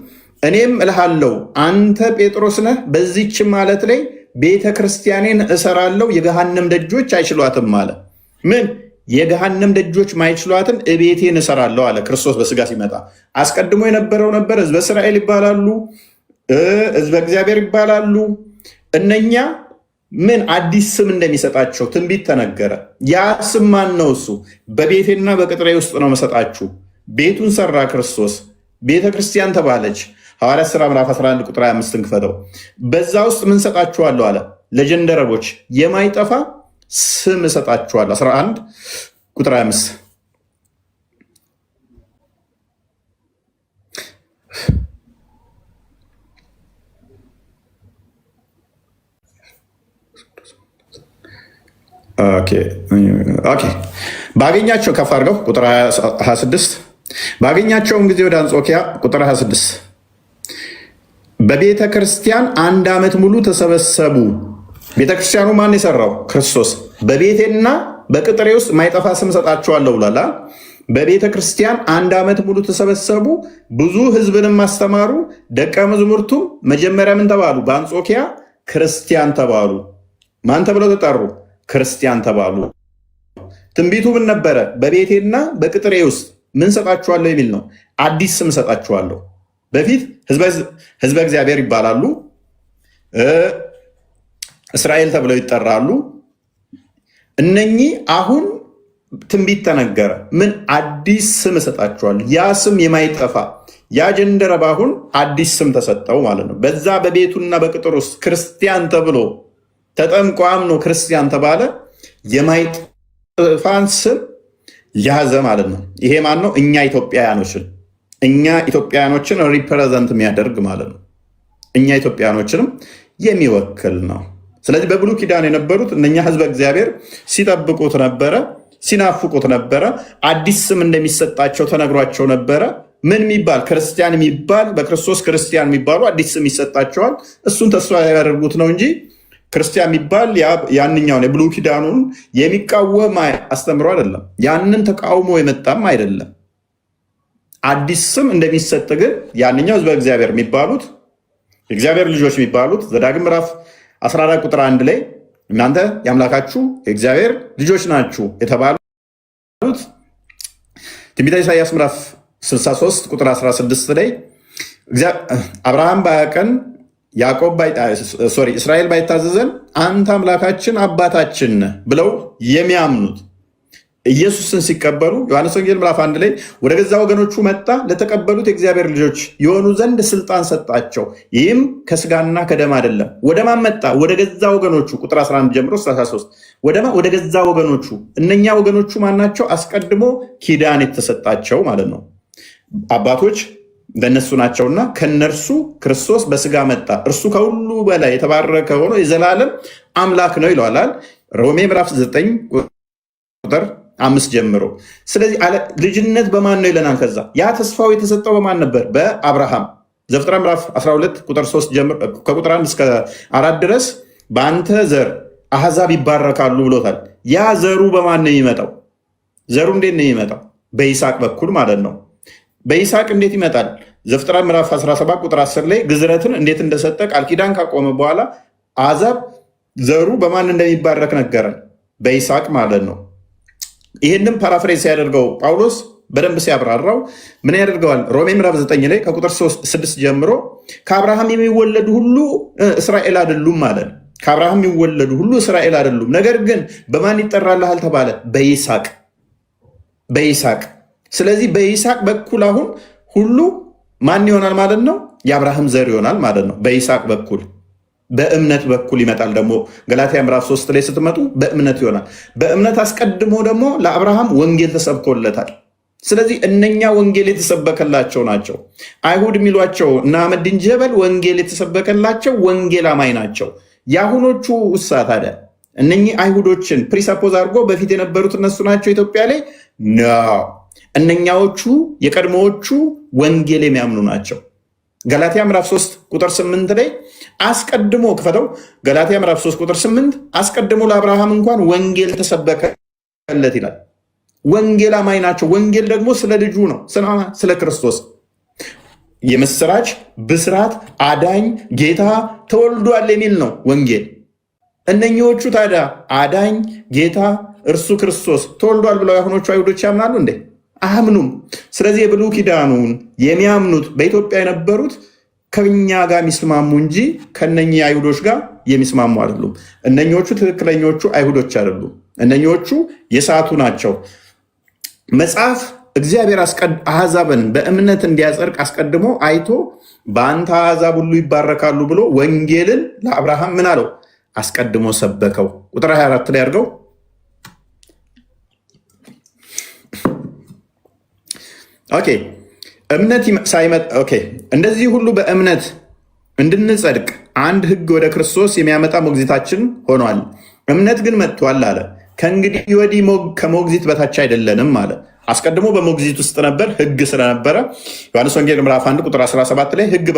Speaker 1: እኔም እልሃለሁ አንተ ጴጥሮስ ነህ፣ በዚህችም ማለት ላይ ቤተ ክርስቲያኔን እሰራለሁ፣ የገሃነም ደጆች አይችሏትም አለ። ምን የገሃነም ደጆች ማይችሏትን እቤቴን እሰራለሁ አለ። ክርስቶስ በስጋ ሲመጣ አስቀድሞ የነበረው ነበር። ህዝበ እስራኤል ይባላሉ፣ ህዝበ እግዚአብሔር ይባላሉ። እነኛ ምን አዲስ ስም እንደሚሰጣቸው ትንቢት ተነገረ። ያ ስም ማን ነው? እሱ በቤቴና በቅጥሬ ውስጥ ነው መሰጣችሁ። ቤቱን ሰራ ክርስቶስ፣ ቤተ ክርስቲያን ተባለች። ሐዋርያት ሥራ ምዕራፍ 11 ቁጥር 25 እንክፈተው። በዛ ውስጥ ምን ሰጣችኋለሁ አለ? ለጀንደረቦች የማይጠፋ ስም እሰጣችኋለሁ። 11 ቁጥር 25 ባገኛቸው ከፍ አድርገው ቁጥር 26 ባገኛቸውም ጊዜ ወደ አንጾኪያ ቁጥር 26 በቤተ ክርስቲያን 1 ዓመት ሙሉ ተሰበሰቡ። ቤተ ክርስቲያኑ ማን የሰራው? ክርስቶስ። በቤቴና በቅጥሬ ውስጥ ማይጠፋ ስም ሰጣችኋለሁ ብሏል። በቤተ ክርስቲያን 1 ዓመት ሙሉ ተሰበሰቡ፣ ብዙ ሕዝብንም አስተማሩ። ደቀ መዛሙርቱም መጀመሪያ ምን ተባሉ? በአንጾኪያ ክርስቲያን ተባሉ። ማን ተብለው ተጠሩ? ክርስቲያን ተባሉ። ትንቢቱ ምን ነበረ? በቤቴና በቅጥሬ ውስጥ ምን ሰጣችኋለሁ የሚል ነው። አዲስ ስም ሰጣችኋለሁ። በፊት ህዝበ እግዚአብሔር ይባላሉ፣ እስራኤል ተብለው ይጠራሉ። እነኚህ አሁን ትንቢት ተነገረ። ምን አዲስ ስም እሰጣችኋለሁ፣ ያ ስም የማይጠፋ ያ ጀንደረባ አሁን አዲስ ስም ተሰጠው ማለት ነው። በዛ በቤቱና በቅጥር ውስጥ ክርስቲያን ተብሎ ተጠምቆ አምኖ ክርስቲያን ተባለ። የማይጠፋን ስም ያዘ ማለት ነው። ይሄ ማን ነው? እኛ ኢትዮጵያውያኖችን እኛ ኢትዮጵያኖችን ሪፕሬዘንት የሚያደርግ ማለት ነው። እኛ ኢትዮጵያኖችንም የሚወክል ነው። ስለዚህ በብሉይ ኪዳን የነበሩት እነኛ ህዝበ እግዚአብሔር ሲጠብቁት ነበረ፣ ሲናፍቁት ነበረ። አዲስ ስም እንደሚሰጣቸው ተነግሯቸው ነበረ። ምን የሚባል ክርስቲያን የሚባል በክርስቶስ ክርስቲያን የሚባሉ አዲስ ስም ይሰጣቸዋል። እሱን ተስፋ ያደርጉት ነው እንጂ ክርስቲያን የሚባል ያንኛውን የብሉይ ኪዳኑን የሚቃወም አስተምሮ አይደለም። ያንን ተቃውሞ የመጣም አይደለም። አዲስ ስም እንደሚሰጥ ግን ያንኛው ህዝበ እግዚአብሔር የሚባሉት የእግዚአብሔር ልጆች የሚባሉት ዘዳግም ምዕራፍ 14 ቁጥር 1 ላይ እናንተ የአምላካችሁ የእግዚአብሔር ልጆች ናችሁ የተባሉት ትንቢተ ኢሳይያስ ምዕራፍ 63 ቁጥር 16 ላይ አብርሃም ባያቀን እስራኤል ባይታዘዘን አንተ አምላካችን አባታችን ብለው የሚያምኑት ኢየሱስን ሲቀበሉ ዮሐንስ ወንጌል ምዕራፍ 1 ላይ ወደ ገዛ ወገኖቹ መጣ፣ ለተቀበሉት የእግዚአብሔር ልጆች የሆኑ ዘንድ ስልጣን ሰጣቸው። ይህም ከስጋና ከደም አይደለም። ወደ ማን መጣ? ወደ ገዛ ወገኖቹ። ቁጥር 11 ጀምሮ 33 ወደ ገዛ ወገኖቹ። እነኛ ወገኖቹ ማናቸው? አስቀድሞ ኪዳን የተሰጣቸው ማለት ነው። አባቶች ለነሱ ናቸውና ከነርሱ ክርስቶስ በስጋ መጣ፣ እርሱ ከሁሉ በላይ የተባረከ ሆኖ የዘላለም አምላክ ነው ይለዋል ሮሜ ምዕራፍ 9 ቁጥር 5 ጀምሮ። ስለዚህ ልጅነት በማን ነው ይለናል። ከዛ ያ ተስፋው የተሰጠው በማን ነበር? በአብርሃም። ዘፍጥረት ምዕራፍ 12 ቁጥር 3 ጀምሮ ከቁጥር 1 እስከ 4 ድረስ በአንተ ዘር አሕዛብ ይባረካሉ ብሎታል። ያ ዘሩ በማን ነው የሚመጣው? ዘሩ እንዴት ነው የሚመጣው? በይስሐቅ በኩል ማለት ነው። በይስሐቅ እንዴት ይመጣል? ዘፍጥረት ምዕራፍ 17 ቁጥር 10 ላይ ግዝረትን እንዴት እንደሰጠ ቃል ኪዳን ካቆመ በኋላ አሕዛብ ዘሩ በማን እንደሚባረክ ነገረን፣ በይስሐቅ ማለት ነው። ይህንም ፓራፍሬዝ ሲያደርገው ጳውሎስ በደንብ ሲያብራራው ምን ያደርገዋል? ሮሜ ምዕራፍ 9 ላይ ከቁጥር 6 ጀምሮ ከአብርሃም የሚወለዱ ሁሉ እስራኤል አይደሉም ማለት ነው። ከአብርሃም የሚወለዱ ሁሉ እስራኤል አይደሉም፣ ነገር ግን በማን ይጠራልሃል ተባለ? በይስሐቅ። ስለዚህ በይስሐቅ በኩል አሁን ሁሉ ማን ይሆናል ማለት ነው? የአብርሃም ዘር ይሆናል ማለት ነው። በይስሐቅ በኩል በእምነት በኩል ይመጣል። ደግሞ ገላትያ ምዕራፍ 3 ላይ ስትመጡ በእምነት ይሆናል። በእምነት አስቀድሞ ደግሞ ለአብርሃም ወንጌል ተሰብኮለታል። ስለዚህ እነኛ ወንጌል የተሰበከላቸው ናቸው። አይሁድ የሚሏቸው እና አህመዲን ጀበል ወንጌል የተሰበከላቸው ወንጌል አማኝ ናቸው። የአሁኖቹ ውሳ ታዲያ እነኚህ አይሁዶችን ፕሪሰፖዝ አድርጎ በፊት የነበሩት እነሱ ናቸው ኢትዮጵያ ላይ ነው። እነኛዎቹ የቀድሞዎቹ ወንጌል የሚያምኑ ናቸው። ገላትያ ምዕራፍ 3 ቁጥር 8 ላይ አስቀድሞ ክፈተው። ገላትያ ምዕራፍ 3 ቁጥር 8 አስቀድሞ ለአብርሃም እንኳን ወንጌል ተሰበከለት ይላል። ወንጌል አማኝ ናቸው። ወንጌል ደግሞ ስለ ልጁ ነው፣ ስለ ክርስቶስ የምስራች ብስራት፣ አዳኝ ጌታ ተወልዷል የሚል ነው ወንጌል። እነኚዎቹ ታዲያ አዳኝ ጌታ እርሱ ክርስቶስ ተወልዷል ብለው የአሁኖቹ አይሁዶች ያምናሉ እንዴ? አያምኑም። ስለዚህ የብሉይ ኪዳኑን የሚያምኑት በኢትዮጵያ የነበሩት ከኛ ጋር የሚስማሙ እንጂ ከነኚህ አይሁዶች ጋር የሚስማሙ አይደሉም። እነኞቹ ትክክለኞቹ አይሁዶች አይደሉም። እነኞቹ የሳቱ ናቸው። መጽሐፍ እግዚአብሔር አሕዛብን በእምነት እንዲያጸድቅ አስቀድሞ አይቶ በአንተ አሕዛብ ሁሉ ይባረካሉ ብሎ ወንጌልን ለአብርሃም ምን አለው? አስቀድሞ ሰበከው። ቁጥር 24 ላይ አድርገው። ኦኬ እምነት ሳይመጣ እንደዚህ ሁሉ በእምነት እንድንጸድቅ አንድ ሕግ ወደ ክርስቶስ የሚያመጣ ሞግዚታችን ሆኗል። እምነት ግን መጥቷል አለ። ከእንግዲህ ወዲህ ከሞግዚት በታች አይደለንም አለ። አስቀድሞ በሞግዚት ውስጥ ነበር፣ ሕግ ስለነበረ ዮሐንስ ወንጌል ምዕራፍ 1 ቁጥር 17 ላይ ሕግ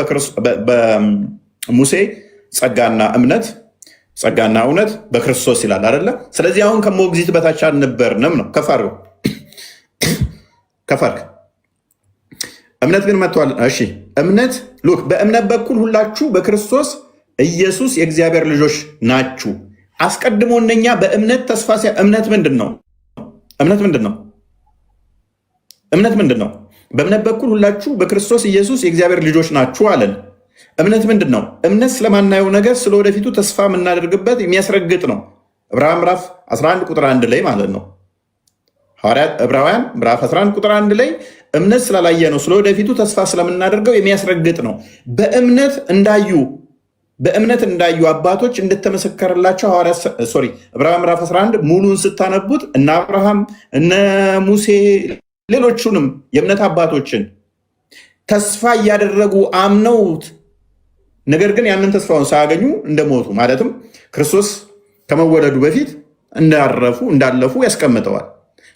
Speaker 1: በሙሴ ጸጋና እውነት በክርስቶስ ይላል አይደለ? ስለዚህ አሁን ከሞግዚት በታች አልነበርንም ነው። ከፈርክ እምነት ግን መጥቷል። እሺ እምነት ሉክ በእምነት በኩል ሁላችሁ በክርስቶስ ኢየሱስ የእግዚአብሔር ልጆች ናችሁ። አስቀድሞ እነኛ በእምነት ተስፋ እምነት ምንድን ነው? በእምነት በኩል ሁላችሁ በክርስቶስ ኢየሱስ የእግዚአብሔር ልጆች ናችሁ አለን። እምነት ምንድን ነው? እምነት ስለማናየው ነገር ስለ ወደፊቱ ተስፋ የምናደርግበት የሚያስረግጥ ነው። ዕብራውያን ምዕራፍ 11 ቁጥር 1 ላይ ማለት ነው። ዕብራውያን ምዕራፍ 11 ቁጥር 1 ላይ እምነት ስላላየ ነው ስለ ወደፊቱ ተስፋ ስለምናደርገው የሚያስረግጥ ነው። በእምነት እንዳዩ አባቶች እንደተመሰከረላቸው ዕብራውያን ምዕራፍ 11 ሙሉን ስታነቡት እነ አብርሃም እነ ሙሴ ሌሎቹንም የእምነት አባቶችን ተስፋ እያደረጉ አምነውት ነገር ግን ያንን ተስፋውን ሳያገኙ እንደሞቱ ማለትም ክርስቶስ ከመወለዱ በፊት እንዳለፉ ያስቀምጠዋል።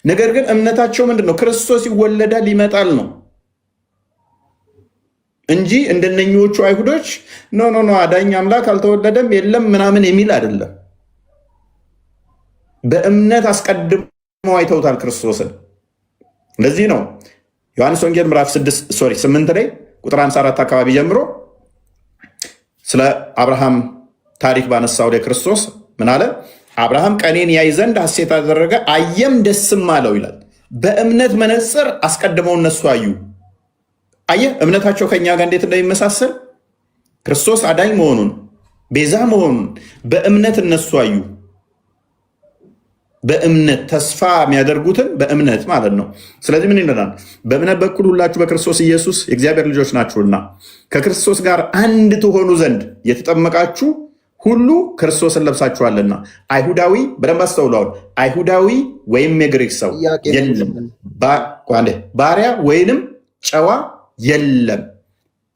Speaker 1: ነገር ግን እምነታቸው ምንድነው? ክርስቶስ ይወለዳል ይመጣል ነው እንጂ እንደነኞቹ አይሁዶች ኖ አዳኝ አምላክ አልተወለደም የለም ምናምን የሚል አይደለም። በእምነት አስቀድመው አይተውታል ክርስቶስን። ለዚህ ነው ዮሐንስ ወንጌል ምዕራፍ 8 ላይ ቁጥር 54 አካባቢ ጀምሮ ስለ አብርሃም ታሪክ ባነሳው ላይ ክርስቶስ ምን አለ? አብርሃም ቀኔን ያይ ዘንድ ሐሴት አደረገ አየም ደስም አለው ይላል። በእምነት መነጽር አስቀድመው እነሱ አዩ። አየህ እምነታቸው ከኛ ጋር እንዴት እንደሚመሳሰል ክርስቶስ አዳኝ መሆኑን ቤዛ መሆኑን በእምነት እነሱ አዩ። በእምነት ተስፋ የሚያደርጉትን በእምነት ማለት ነው። ስለዚህ ምን ይለናል? በእምነት በኩል ሁላችሁ በክርስቶስ ኢየሱስ የእግዚአብሔር ልጆች ናችሁና ከክርስቶስ ጋር አንድ ትሆኑ ዘንድ የተጠመቃችሁ ሁሉ ክርስቶስን ለብሳችኋልና። አይሁዳዊ በደንብ አስተውለዋል። አይሁዳዊ ወይም የግሪክ ሰው የለም፣ ባሪያ ወይንም ጨዋ የለም፣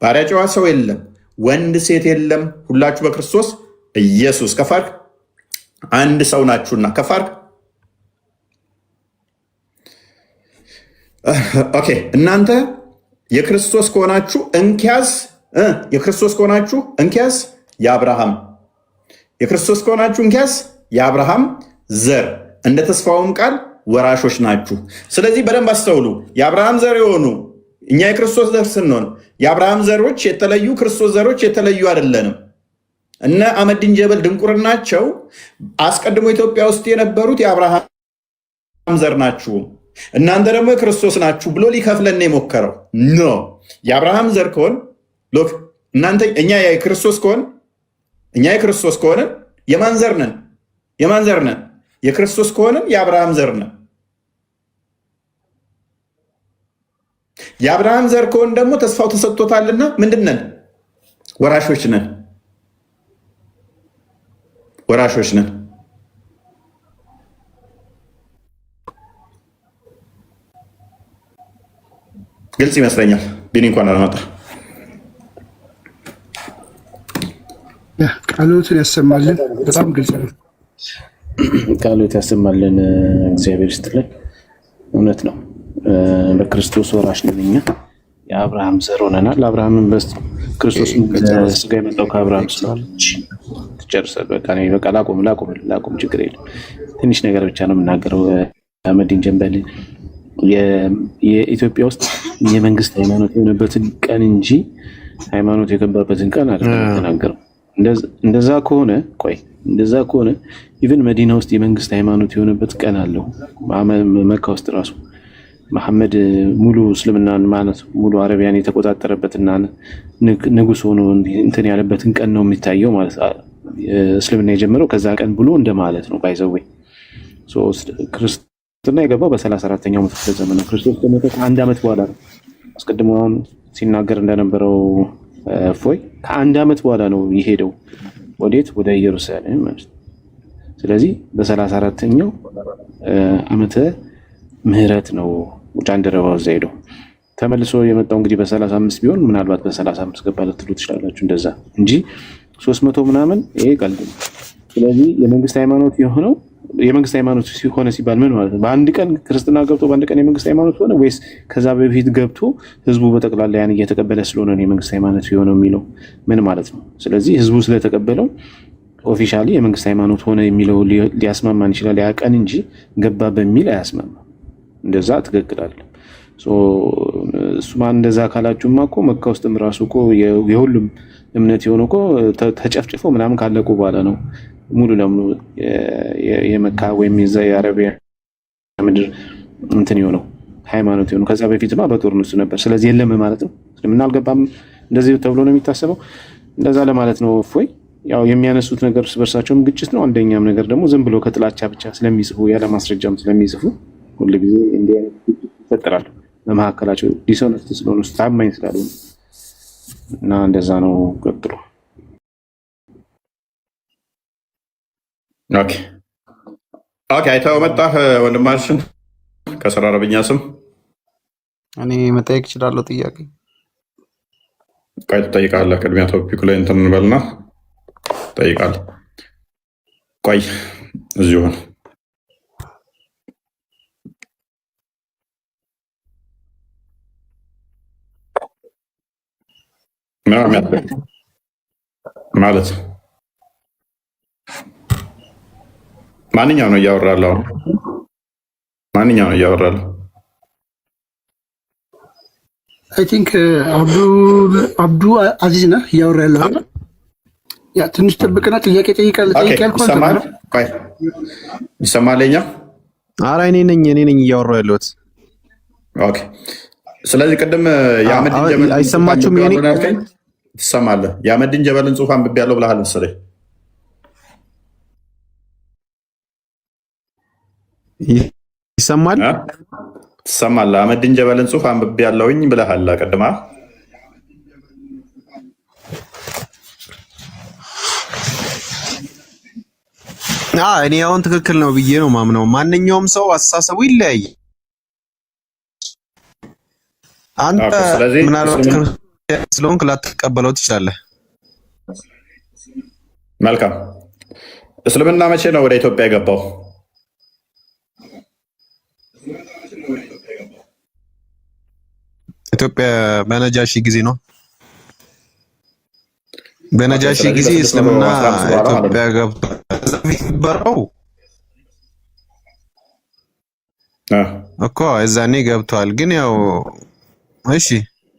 Speaker 1: ባሪያ ጨዋ ሰው የለም፣ ወንድ ሴት የለም፣ ሁላችሁ በክርስቶስ ኢየሱስ ከፋርክ አንድ ሰው ናችሁና ከፋርክ ኦኬ እናንተ የክርስቶስ ከሆናችሁ እንኪያዝ የክርስቶስ ከሆናችሁ እንኪያዝ የአብርሃም ዘር እንደ ተስፋውም ቃል ወራሾች ናችሁ። ስለዚህ በደንብ አስተውሉ። የአብርሃም ዘር የሆኑ እኛ የክርስቶስ ዘር ስንሆን የአብርሃም ዘሮች የተለዩ ክርስቶስ ዘሮች የተለዩ አይደለንም። እነ አህመዲን ጀበል ድንቁርናቸው አስቀድሞ ኢትዮጵያ ውስጥ የነበሩት የአብርሃም ዘር ናችሁ እናንተ ደግሞ የክርስቶስ ናችሁ ብሎ ሊከፍለን የሞከረው ኖ። የአብርሃም ዘር ከሆን እኛ የክርስቶስ ከሆንን የማን ዘር ነን? የክርስቶስ ከሆንን የአብርሃም ዘር ነን። የአብርሃም ዘር ከሆን ደግሞ ተስፋው ተሰጥቶታልና ምንድን ነን? ወራሾች ነን። ግልጽ ይመስለኛል። ቢኒ እንኳን አልመጣ።
Speaker 4: ቃሎትን ያሰማልን። በጣም ግልጽ ነው።
Speaker 7: ቃሎት ያሰማልን። እግዚአብሔር ይስጥልን። እውነት ነው። በክርስቶስ ወራሽ ነን እኛ የአብርሃም ዘር ሆነናል። አብርሃምን ክርስቶስ ስጋ የመጣው ከአብርሃም ስለሆነች ትጨርሳል። በቃ ላቁም፣ ችግር የለም። ትንሽ ነገር ብቻ ነው የምናገረው። አህመዲን ጀበል የኢትዮጵያ ውስጥ የመንግስት ሃይማኖት የሆነበትን ቀን እንጂ ሃይማኖት የገባበትን ቀን አይደለም የተናገረው። እንደዛ ከሆነ ኢቨን መዲና ውስጥ የመንግስት ሃይማኖት የሆነበት ቀን አለው። መካ ውስጥ ራሱ መሐመድ ሙሉ እስልምናን ማለት ሙሉ አረቢያን የተቆጣጠረበትና ንጉስ ሆኖ እንትን ያለበትን ቀን ነው የሚታየው ማለት እስልምና የጀመረው ከዛ ቀን ብሎ እንደማለት ነው። ባይዘወይ ክርስትና የገባው በ34ኛው መቶ ክፍለ ዘመን ነው። ክርስቶስ ከሞተ ከአንድ ዓመት በኋላ ነው። አስቀድሞ ሲናገር እንደነበረው እፎይ ከአንድ ዓመት በኋላ ነው የሄደው። ወዴት? ወደ ኢየሩሳሌም ማለት። ስለዚህ በ34ኛው ዓመተ ምህረት ነው ጃንደረባው እዛ ሄደው ተመልሶ የመጣው። እንግዲህ በ35 ቢሆን ምናልባት በ35 ገባ ልትሉ ትችላላችሁ። እንደዛ እንጂ 300 ምናምን ይሄ ቀልድ ነው። ስለዚህ የመንግስት ሃይማኖት የሆነው የመንግስት ሃይማኖት ሲሆነ ሲባል ምን ማለት ነው? በአንድ ቀን ክርስትና ገብቶ በአንድ ቀን የመንግስት ሃይማኖት ሆነ ወይስ ከዛ በፊት ገብቶ ህዝቡ በጠቅላላ ያን እየተቀበለ ስለሆነ ነው የመንግስት ሃይማኖት የሆነው የሚለው ምን ማለት ነው? ስለዚህ ህዝቡ ስለተቀበለው ኦፊሻሊ የመንግስት ሃይማኖት ሆነ የሚለው ሊያስማማን ይችላል ያ ቀን እንጂ ገባ በሚል አያስማማም። እንደዛ ትክክል አይደለም። እሱማን እንደዛ ካላችሁማ እኮ መካ ውስጥም ራሱ እኮ የሁሉም እምነት የሆነው እኮ ተጨፍጭፎ ምናምን ካለቁ በኋላ ነው ሙሉ ለሙሉ የመካ ወይም የዛ የአረቢያ ምድር እንትን የሆነው ሃይማኖት የሆነው። ከዛ በፊትማ በጦርነቱ ነበር። ስለዚህ የለም ማለት ነው። ስለምን አልገባም እንደዚህ ተብሎ ነው የሚታሰበው። እንደዛ ለማለት ነው። እፎይ ያው የሚያነሱት ነገር በርሳቸውም ግጭት ነው። አንደኛም ነገር ደግሞ ዝም ብሎ ከጥላቻ ብቻ ስለሚጽፉ ያለ ማስረጃም ስለሚጽፉ ሁልጊዜ እንዲህ አይነት ግጭት ይፈጠራል በመካከላቸው ዲሶነንት ስለሆኑ ታማኝ ስላልሆኑ እና እንደዛ ነው። ቀጥሎ
Speaker 1: ኦኬ አይተኸው መጣህ ወንድማችን ከስራ አረብኛ ስም
Speaker 8: እኔ መጠየቅ እችላለሁ ጥያቄ?
Speaker 1: ቆይ ትጠይቃለህ። ቅድሚያ ቶፒኩ ላይ እንትን እንበልና ትጠይቃለህ። ቆይ እዚሁ ነው። ማለት ማንኛው ነው እያወራለሁ? ማንኛው ነው እያወራለሁ?
Speaker 4: አይ ቲንክ አብዱ አዚዝ ነህ እያወራ ያለው። ያ ትንሽ ጥብቅና ጥያቄ ጠይቃለህ።
Speaker 1: ይሰማል? ቆይ ይሰማል? የኛ
Speaker 5: ኧረ እኔ ነኝ እያወራሁ ያለሁት።
Speaker 1: ኦኬ። ስለዚህ ቅድም የአህመዲን ጀበል
Speaker 5: አይሰማችሁም? የኔ
Speaker 1: ትሰማለህ? የአህመዲን ጀበልን ጽሑፍ አንብቤያለሁ ብለሃል መሰለኝ።
Speaker 5: ይሰማል?
Speaker 1: ትሰማለህ? አህመዲን ጀበልን ጽሑፍ አንብቤያለሁኝ ብለሃል ቅድማ።
Speaker 5: እኔ አሁን ትክክል ነው ብዬ ነው ማምነው። ማንኛውም ሰው አስተሳሰቡ ይለያያል። አንተ ምናልባት ስለሆንክ ላትቀበለው ትችላለህ።
Speaker 1: መልካም። እስልምና መቼ ነው ወደ ኢትዮጵያ የገባው?
Speaker 5: ኢትዮጵያ በነጃሺ ጊዜ ነው። በነጃሺ ጊዜ እስልምና ኢትዮጵያ ገብቷል። በረው እኮ እዛኔ ገብቷል። ግን ያው እሺ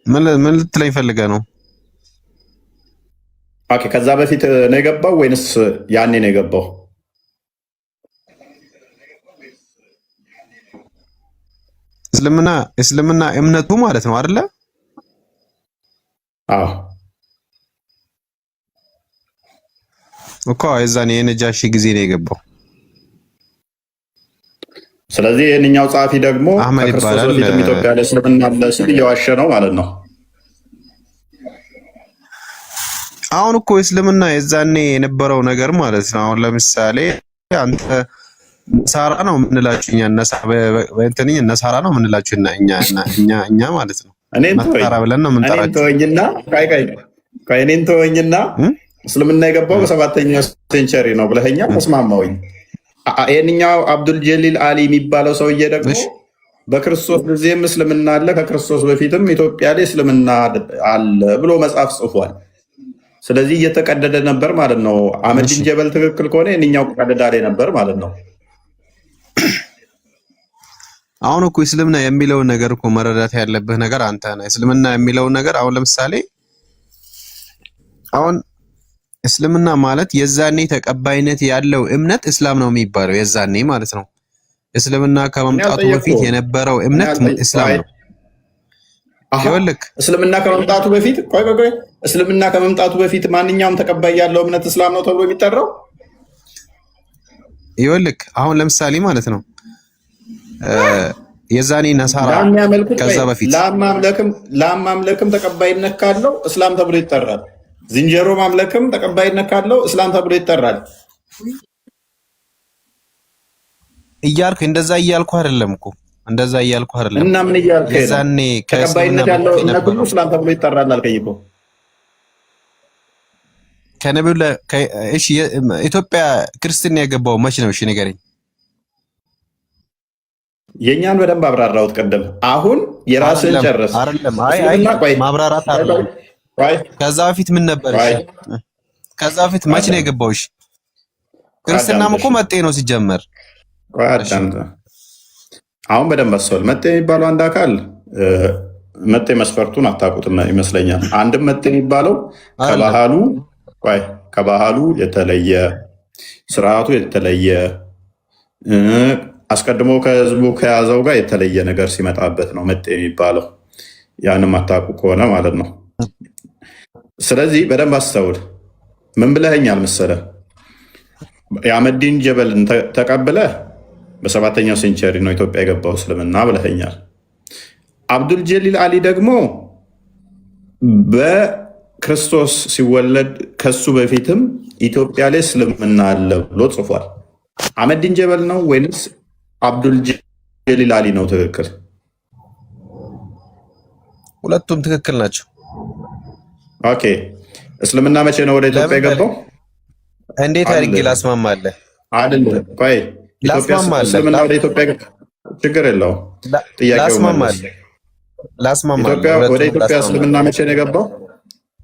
Speaker 5: ምን ልትለኝ ፈልገህ ነው?
Speaker 1: ኦኬ፣ ከዛ በፊት ነው የገባው ወይንስ ያኔ ነው የገባው?
Speaker 5: እስልምና እምነቱ ማለት ነው አይደለ?
Speaker 1: አዎ
Speaker 5: እኮ የዛኔ የነጃሺ ጊዜ ነው የገባው።
Speaker 1: ስለዚህ ይህንኛው ጸሐፊ ደግሞ ከክርስቶስ በፊትም ኢትዮጵያ ላይ እስልምና አለ ሲል እየዋሸ ነው ማለት ነው።
Speaker 5: አሁን እኮ እስልምና የዛኔ የነበረው ነገር ማለት ነው። አሁን ለምሳሌ አንተ ነሳራ ነው የምንላችሁ እኛ ነሳራ ነው የምንላችሁ እኛ ማለት ነው። ነሳራ ብለን ነው የምንጠራችሁ።
Speaker 1: እኔን ተወኝና እስልምና የገባው በ7ኛው ሴንቸሪ ነው ብለኸኛል። ተስማማሁኝ። ይህንኛው አብዱል ጀሊል አሊ የሚባለው ሰውዬ ደግሞ በክርስቶስ ጊዜም እስልምና አለ፣ ከክርስቶስ በፊትም ኢትዮጵያ ላይ እስልምና አለ ብሎ መጽሐፍ ጽፏል። ስለዚህ እየተቀደደ ነበር ማለት ነው። አህመዲን ጀበል ትክክል ከሆነ ይህንኛው ቀደዳ ላይ ነበር ማለት ነው።
Speaker 5: አሁን እኮ እስልምና የሚለውን ነገር እኮ መረዳት ያለብህ ነገር አንተ ነህ። እስልምና የሚለውን ነገር አሁን ለምሳሌ አሁን እስልምና ማለት የዛኔ ተቀባይነት ያለው እምነት እስላም ነው የሚባለው። የዛኔ ማለት ነው። እስልምና ከመምጣቱ በፊት የነበረው እምነት እስላም ነው። ይኸውልህ
Speaker 1: እስልምና ከመምጣቱ በፊት እስልምና ከመምጣቱ በፊት ማንኛውም ተቀባይ ያለው እምነት እስላም ነው ተብሎ የሚጠራው።
Speaker 5: ይኸውልህ አሁን ለምሳሌ ማለት ነው የዛኔ ነሳራ ከዛ በፊት
Speaker 1: ለማምለክም ተቀባይነት ካለው እስላም ተብሎ ይጠራል። ዝንጀሮ ማምለክም ተቀባይነት ካለው እስላም ተብሎ ይጠራል።
Speaker 5: እያልኩ እንደዛ እያልኩ አይደለም እኮ እንደዛ እያልኩ አይደለም።
Speaker 1: እና ምን እያልኩ
Speaker 5: የዛኔ
Speaker 1: ተቀባይነት ያለው እምነት ሁሉ እስላም ተብሎ ይጠራል አልከኝ እኮ።
Speaker 5: ከነብዩ እሺ፣ ኢትዮጵያ ክርስትና የገባው መች ነው? እሺ ንገረኝ።
Speaker 1: የኛን በደንብ አብራራሁት ቅድም። አሁን የራስን ጨርስ።
Speaker 5: አይደለም ማብራራት አይደለም። ከዛ በፊት ምን ነበር? ከዛ በፊት መች ነው የገባው? እሺ ክርስትናም እኮ መጤ ነው ሲጀመር።
Speaker 1: አሁን በደንብ አስተውል። መጤ የሚባለው አንድ አካል መጤ መስፈርቱን አታውቁትም ይመስለኛል። አንድም መጤ የሚባለው ከባህሉ የተለየ ስርዓቱ የተለየ አስቀድሞ ከህዝቡ ከያዘው ጋር የተለየ ነገር ሲመጣበት ነው መጤ የሚባለው። ያንም አታውቁ ከሆነ ማለት ነው። ስለዚህ በደንብ አስተውል። ምን ብለኸኛል መሰለህ? የአህመዲን ጀበልን ተቀብለህ በ7ኛው ሴንቸሪ ነው ኢትዮጵያ የገባው እስልምና ብለኸኛል። አብዱል ጀሊል አሊ ደግሞ በክርስቶስ ሲወለድ ከሱ በፊትም ኢትዮጵያ ላይ እስልምና አለ ብሎ ጽፏል። አህመዲን ጀበል ነው ወይንስ አብዱል ጀሊል አሊ ነው ትክክል?
Speaker 5: ሁለቱም ትክክል ናቸው።
Speaker 1: ኦኬ እስልምና መቼ ነው ወደ ኢትዮጵያ የገባው?
Speaker 5: እንዴት አድርጌ ላስማማለህ?
Speaker 1: አይደለም ቆይ ኢትዮጵያ እስልምና ወደ ኢትዮጵያ ችግር የለውም ጥያቄው
Speaker 5: ላስማማለህ።
Speaker 1: ኢትዮጵያ ወደ ኢትዮጵያ እስልምና መቼ ነው የገባው?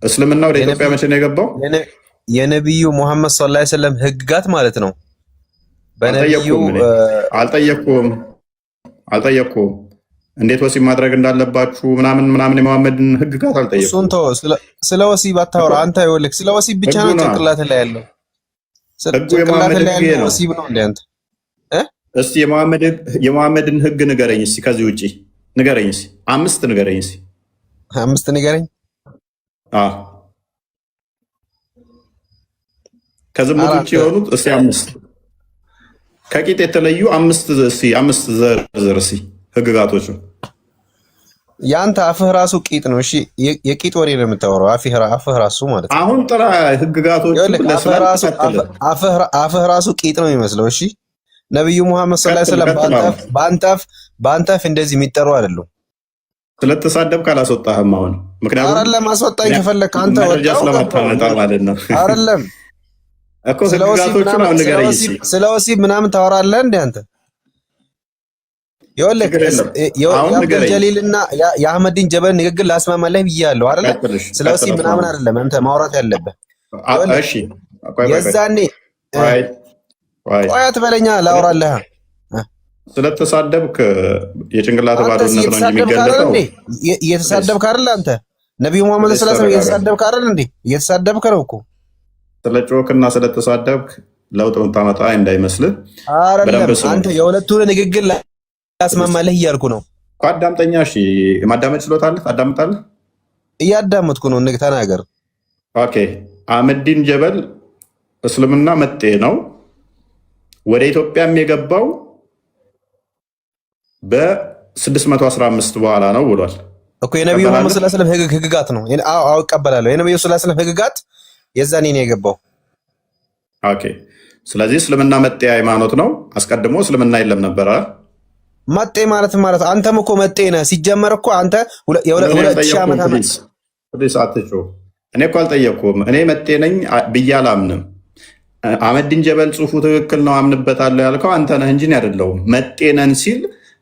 Speaker 1: እስልምና ወደ ኢትዮጵያ መቼ ነው የገባው?
Speaker 5: የነብዩ መሐመድ ሰለላሁ ዐለይሂ ወሰለም ህግጋት ማለት ነው። በነብዩ
Speaker 1: አልጠየቅኩም እንዴት ወሲብ ማድረግ እንዳለባችሁ ምናምን የመሐመድን ህግጋት አልጠየቅኩም።
Speaker 5: እሱን ተው፣ ስለ ወሲብ አታወራ አንተ። ይኸውልህ ስለ ወሲብ ብቻ ነው ጭንቅላት ላይ ያለው።
Speaker 1: ህጉ የመሐመድ ህግ ነው።
Speaker 5: ወሲብ ነው እንዴ አንተ?
Speaker 1: እስቲ የመሐመድን ህግ ንገረኝ እስቲ። ከዚህ ውጪ ንገረኝ እስቲ። አምስት ንገረኝ እስቲ።
Speaker 5: አምስት ንገረኝ።
Speaker 1: ከዝሙት ውጪ የሆኑት እስቲ አምስት። ከቂጥ የተለዩ አምስት ዘርዝር እስቲ ህግጋቶቹ።
Speaker 5: ያንተ አፍህ ራሱ ቂጥ ነው። እሺ የቂጥ ወሬ ነው የምታወራው። አፍህ ራሱ ማለት ነው።
Speaker 1: አሁን ጥራ ህግጋቶቹ።
Speaker 5: አፍህ ራሱ ቂጥ ነው የሚመስለው። እሺ ነብዩ መሐመድ ሰለላሁ ዐለይሂ ወሰለም በአንተፍ እንደዚህ የሚጠሩ አይደሉም።
Speaker 1: ስለተሳደብክ አላስወጣህም። አሁን ምክንያቱም
Speaker 5: አይደለም አስወጣኝ ከፈለክ አንተ
Speaker 1: ወጣው ስለማታመጣ ማለት ነው።
Speaker 5: አይደለም
Speaker 1: እኮ ህግጋቶቹ ነው ንገረኝ።
Speaker 5: ስለ ወሲብ ምናምን ታወራለህ እንዴ አንተ? ይኸውልህ የአብዱል ጀሊልና የአህመዲን ጀበል ንግግር ላስማማለህ ብያለሁ አይደለ? ስለ ወሲብ ምናምን አይደለም አንተ ማውራት ያለብህ።
Speaker 1: እሺ
Speaker 5: የዛኔ ቆይ አትበለኛ ላውራለህ።
Speaker 1: ስለተሳደብክ የጭንቅላት ባዶነት ነው እንጂ የሚገለጠው
Speaker 5: እየተሳደብክ አይደል አንተ? ነብዩ መሐመድ ሰለላሁ ዐለይሂ ወሰለም እየተሳደብክ አይደል እንዴ? እየተሳደብክ ነው እኮ።
Speaker 1: ስለ ጮክና ስለተሳደብክ ለውጥ የምታመጣ እንዳይመስልህ።
Speaker 5: አይደለም አንተ የሁለቱን ንግግር ላስማማለህ እያልኩ ነው።
Speaker 1: አዳምጠኛ። እሺ የማዳመጥ ችሎታ አለህ? ታዳምጣለህ?
Speaker 5: እያዳመጥኩ ነው። ተናገር።
Speaker 1: ኦኬ አህመዲን ጀበል እስልምና መጤ ነው። ወደ ኢትዮጵያም የገባው በ615 በኋላ ነው ብሏል
Speaker 5: እኮ። የነብዩ መሐመድ ሰለላሁ ዐለይሂ ወሰለም ህግጋት ነው። አዎ እቀበላለሁ። የነብዩ ሰለላሁ ዐለይሂ ወሰለም ህግጋት የዛኔ ነው የገባው።
Speaker 1: ኦኬ ስለዚህ እስልምና መጤ ሃይማኖት ነው። አስቀድሞ እስልምና የለም ነበረ።
Speaker 5: መጤ ማለት አንተም እኮ መጤ ነህ ሲጀመር እኮ አንተ የሁለት ሺህ ዓመት
Speaker 1: እኔ እኮ አልጠየቅኩም። እኔ መጤ ነኝ ብዬ አላምንም። አህመዲን ጀበል ጽሁፉ ትክክል ነው አምንበታለሁ ያልከው አንተ ነህ እንጂ አይደለሁም። መጤ ነን ሲል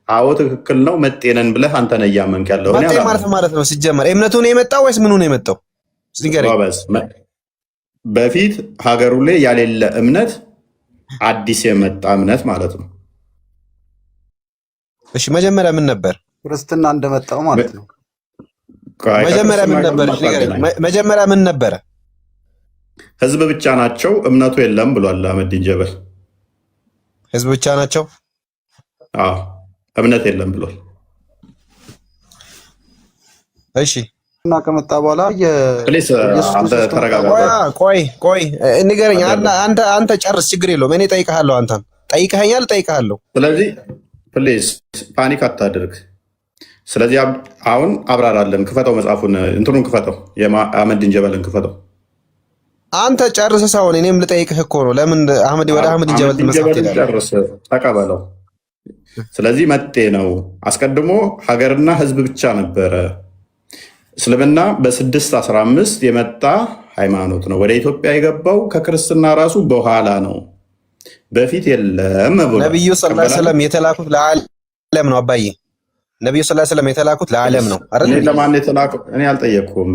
Speaker 1: አዎ ትክክል ነው መጤ ነን ብለህ አንተ ነህ እያመንክ ያለው።
Speaker 5: መጤ ማለት ነው ሲጀመር እምነቱ ነው የመጣው ወይስ ምኑ ነው የመጣው?
Speaker 1: በፊት ሀገሩ ላይ ያሌለ እምነት አዲስ የመጣ እምነት ማለት ነው።
Speaker 5: እሺ መጀመሪያ ምን ነበር?
Speaker 8: ክርስትና እንደመጣው ማለት ነው።
Speaker 5: መጀመሪያ ምን ነበር? መጀመሪያ ምን ነበረ?
Speaker 1: ህዝብ ብቻ ናቸው እምነቱ የለም ብሏል አህመዲን ጀበል።
Speaker 5: ህዝብ ብቻ ናቸው?
Speaker 1: አዎ እምነት የለም ብሏል።
Speaker 5: እሺ
Speaker 8: እና ከመጣ በኋላ
Speaker 1: አንተ ተረጋጋ።
Speaker 5: ቆይ ንገረኝ። አንተ ጨርስ፣ ችግር የለውም። እኔ እጠይቅሃለሁ። አንተም ጠይቀኸኛል፣ እጠይቅሃለሁ።
Speaker 1: ስለዚህ ፕሊዝ ፓኒክ አታድርግ። ስለዚህ አሁን አብራራለን። ክፈተው፣ መጽሐፉን እንትኑን ክፈተው፣ የአህመዲን ጀበልን ክፈተው።
Speaker 5: አንተ ጨርስ ሳይሆን እኔም ልጠይቅህ እኮ ነው። ለምን ወደ አህመዲን ጀበል
Speaker 1: ጨርስ፣ ተቀበለው። ስለዚህ መጤ ነው። አስቀድሞ ሀገርና ህዝብ ብቻ ነበረ። እስልምና በ615 የመጣ ሃይማኖት ነው። ወደ ኢትዮጵያ የገባው ከክርስትና ራሱ በኋላ ነው፣ በፊት የለም ብሎ
Speaker 5: ነብዩ ሰለላሁ ዐለይሂ ወሰለም የተላኩት ለዓለም ነው። አባዬ ነብዩ ሰለላሁ ዐለይሂ ወሰለም የተላኩት ለዓለም ነው አይደል?
Speaker 1: ለማን የተላኩት? እኔ አልጠየቅኩም።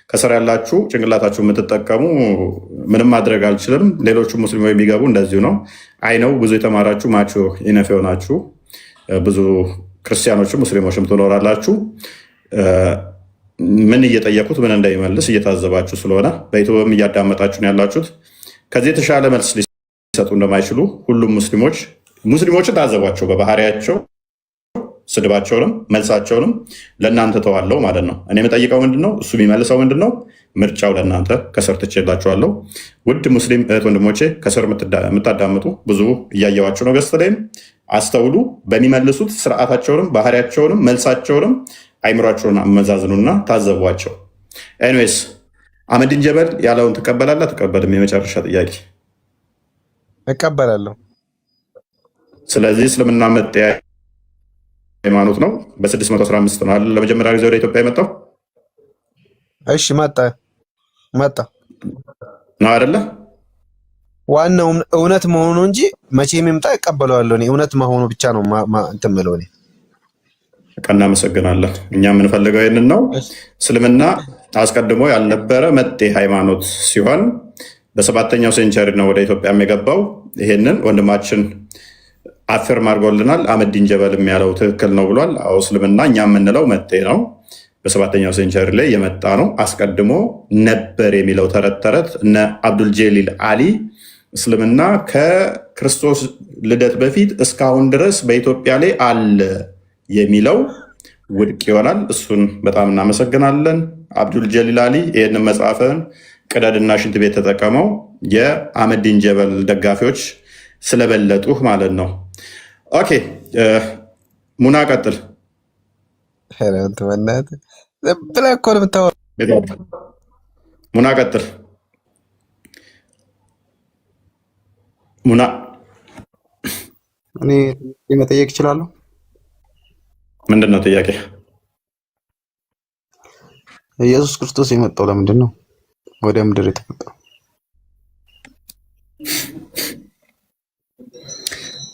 Speaker 1: ከስር ያላችሁ ጭንቅላታችሁ የምትጠቀሙ ምንም ማድረግ አልችልም። ሌሎቹ ሙስሊሞች የሚገቡ እንደዚሁ ነው። አይነው ብዙ የተማራችሁ ማቹ ኢነፍ የሆናችሁ ብዙ ክርስቲያኖችም ሙስሊሞችም ትኖራላችሁ። ምን እየጠየቁት ምን እንዳይመልስ እየታዘባችሁ ስለሆነ በዩቲዩብም እያዳመጣችሁ ነው ያላችሁት። ከዚህ የተሻለ መልስ ሊሰጡ እንደማይችሉ ሁሉም ሙስሊሞችን ታዘቧቸው። በባህሪያቸው ስድባቸውንም መልሳቸውንም ለእናንተ ተዋለው ማለት ነው። እኔ የምጠይቀው ምንድነው፣ እሱ የሚመልሰው ምንድነው፣ ምርጫው ለእናንተ ከስር ትቼላችኋለሁ። ውድ ሙስሊም እህት ወንድሞቼ ከስር የምታዳምጡ ብዙ እያየዋቸው ነው። ገስት ላይም አስተውሉ። በሚመልሱት ስርዓታቸውንም ባህሪያቸውንም መልሳቸውንም አይምሯቸውን አመዛዝኑና ታዘቧቸው። ኤኒዌይስ አህመዲን ጀበል ያለውን ትቀበላለህ አትቀበልም? የመጨረሻ ጥያቄ።
Speaker 5: እቀበላለሁ።
Speaker 1: ስለዚህ እስልምና መጤ ሃይማኖት ነው። በ615 ነው ለመጀመሪያ ጊዜ ወደ ኢትዮጵያ የመጣው።
Speaker 5: እሺ መጣ
Speaker 1: ነው አይደለ?
Speaker 5: ዋናው እውነት መሆኑ እንጂ መቼም ይምጣ እቀበለዋለሁ። እኔ እውነት መሆኑ ብቻ ነው እንትን የምለው እኔ።
Speaker 1: እናመሰግናለን። እኛ የምንፈልገው ይህንን ነው። እስልምና አስቀድሞ ያልነበረ መጤ ሃይማኖት ሲሆን በ7ኛው ሴንቸሪ ነው ወደ ኢትዮጵያም የገባው። ይሄንን ወንድማችን አፍርም አድርጎልናል። አህመዲን ጀበልም ያለው ትክክል ነው ብሏል። አዎ እስልምና እኛ የምንለው መጤ ነው። በ7ኛው ሴንቸሪ ላይ የመጣ ነው። አስቀድሞ ነበር የሚለው ተረት ተረት እነ አብዱል ጀሊል አሊ እስልምና ከክርስቶስ ልደት በፊት እስካሁን ድረስ በኢትዮጵያ ላይ አለ የሚለው ውድቅ ይሆናል። እሱን በጣም እናመሰግናለን። አብዱል ጀሊል አሊ ይህንን መጽሐፍን ቅደድና ሽንት ቤት ተጠቀመው የአህመዲን ጀበል ደጋፊዎች ስለበለጡህ ማለት ነው። ኦኬ ሙና ቀጥል። ሙና ቀጥል። ሙና
Speaker 8: እኔ መጠየቅ እችላለሁ?
Speaker 1: ምንድን ነው ጥያቄ?
Speaker 8: ኢየሱስ ክርስቶስ የመጣው ለምንድን ነው? ወደ ምድር የተፈጠረው?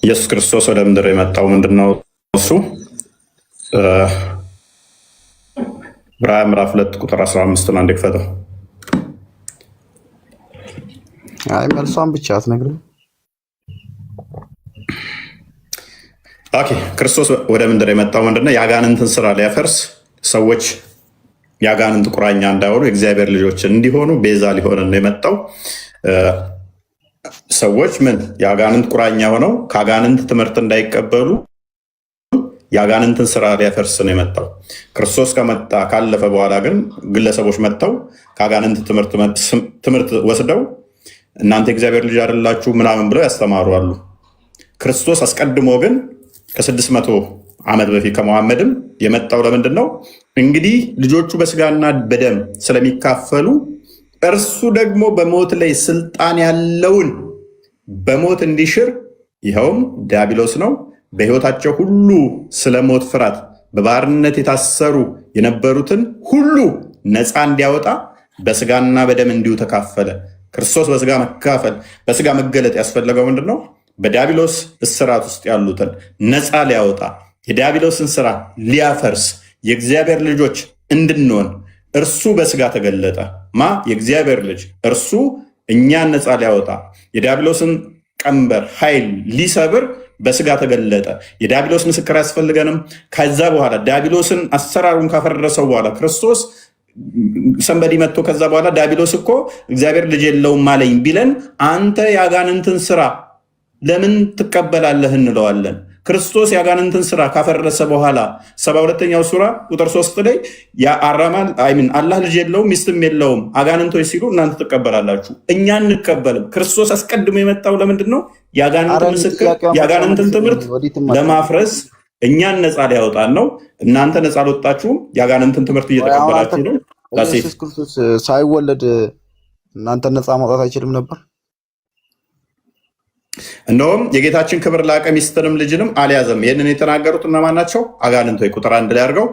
Speaker 1: ኢየሱስ ክርስቶስ ወደ ምድር የመጣው ምንድን ነው? እሱ ዕብራውያን ምዕራፍ 2 ቁጥር 15 አንድ ክፈተው።
Speaker 8: አይ መልሷን ብቻ አትነግርም?
Speaker 1: ኦኬ ክርስቶስ ወደ ምድር የመጣው ምንድነው? የአጋንንትን ስራ ሊያፈርስ ሰዎች የአጋንንት ቁራኛ እንዳይሆኑ የእግዚአብሔር ልጆች እንዲሆኑ ቤዛ ሊሆን ነው የመጣው። ሰዎች ምን የአጋንንት ቁራኛ ሆነው ከአጋንንት ትምህርት እንዳይቀበሉ የአጋንንትን ስራ ሊያፈርስ ነው የመጣው። ክርስቶስ ከመጣ ካለፈ በኋላ ግን ግለሰቦች መጥተው ከአጋንንት ትምህርት ወስደው እናንተ የእግዚአብሔር ልጅ አይደላችሁ ምናምን ብለው ያስተማሩ አሉ። ክርስቶስ አስቀድሞ ግን ከ600 ዓመት በፊት ከመሐመድም የመጣው ለምንድን ነው? እንግዲህ ልጆቹ በስጋና በደም ስለሚካፈሉ እርሱ ደግሞ በሞት ላይ ስልጣን ያለውን በሞት እንዲሽር ይኸውም ዲያብሎስ ነው። በሕይወታቸው ሁሉ ስለ ሞት ፍርሃት በባርነት የታሰሩ የነበሩትን ሁሉ ነፃ እንዲያወጣ በስጋና በደም እንዲሁ ተካፈለ። ክርስቶስ በስጋ መካፈል በስጋ መገለጥ ያስፈለገው ምንድን ነው? በዲያብሎስ እስራት ውስጥ ያሉትን ነፃ ሊያወጣ የዲያብሎስን ስራ ሊያፈርስ የእግዚአብሔር ልጆች እንድንሆን እርሱ በስጋ ተገለጠ። ማ የእግዚአብሔር ልጅ እርሱ እኛን ነፃ ሊያወጣ የዲያብሎስን ቀንበር ኃይል ሊሰብር በስጋ ተገለጠ። የዲያብሎስ ምስክር አያስፈልገንም። ከዛ በኋላ ዲያብሎስን አሰራሩን ካፈረሰው በኋላ ክርስቶስ ሰንበዲ መጥቶ ከዛ በኋላ ዲያብሎስ እኮ እግዚአብሔር ልጅ የለውም አለኝ ቢለን አንተ የአጋንንትን ስራ ለምን ትቀበላለህ እንለዋለን። ክርስቶስ የአጋንንትን ስራ ካፈረሰ በኋላ 72ኛው ሱራ ቁጥር 3 ላይ አላህ ልጅ የለውም ሚስትም የለውም አጋንንቶች ሲሉ እናንተ ትቀበላላችሁ፣ እኛ እንቀበልም። ክርስቶስ አስቀድሞ የመጣው ለምንድን ነው? የአጋንንትን ምስክር የአጋንንትን ትምህርት ለማፍረስ እኛን ነፃ ሊያወጣን ነው። እናንተ ነፃ አልወጣችሁም፣ የአጋንንትን ትምህርት እየተቀበላችሁ ነው።
Speaker 8: ኢየሱስ ክርስቶስ ሳይወለድ እናንተ ነፃ ማውጣት አይችልም ነበር?
Speaker 1: እነሆም የጌታችን ክብር ላቀ ሚስትንም ልጅንም አልያዘም። ይህንን የተናገሩት እነማን ናቸው? አጋንንቶይ። ቁጥር 1 ላይ አድርገው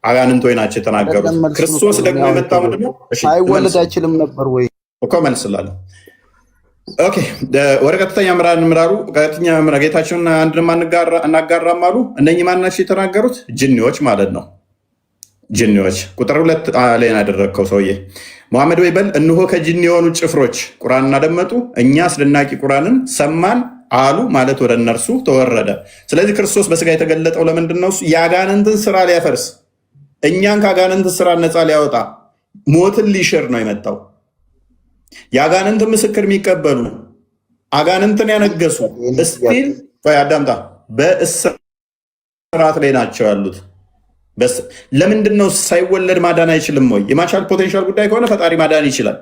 Speaker 1: አጋንንቶይ ናቸው የተናገሩት። ክርስቶስ ደግሞ የመጣው ምንድን ነው?
Speaker 8: ሳይወለድ አይችልም ነበር ወይ
Speaker 1: እኮ መልስላለ። ኦኬ ወደ ቀጥተኛ ምራሩ ቀጥተኛ ጌታችንን አንድንም እናጋራም አሉ። እነኚህ ማን ናቸው የተናገሩት? ጅኒዎች ማለት ነው። ጅኒዎች። ቁጥር 2 ላይ ያደረግከው ሰውዬ መሐመድ ወይ በል እነሆ ከጅኒ የሆኑ ጭፍሮች ቁርአንን አደመጡ፣ እኛ አስደናቂ ቁርአንን ሰማን አሉ ማለት ወደ እነርሱ ተወረደ። ስለዚህ ክርስቶስ በስጋ የተገለጠው ለምንድን ነው? የአጋንንትን ስራ ሊያፈርስ እኛን ከአጋንንት ስራ ነፃ ሊያወጣ ሞትን ሊሽር ነው የመጣው። የአጋንንትን ምስክር የሚቀበሉ አጋንንትን ያነገሱ እስቲል አዳምጣ በእስራት ላይ ናቸው ያሉት። ለምንድን ነው? ሳይወለድ ማዳን አይችልም ወይ? የማቻል ፖቴንሻል ጉዳይ ከሆነ ፈጣሪ ማዳን ይችላል።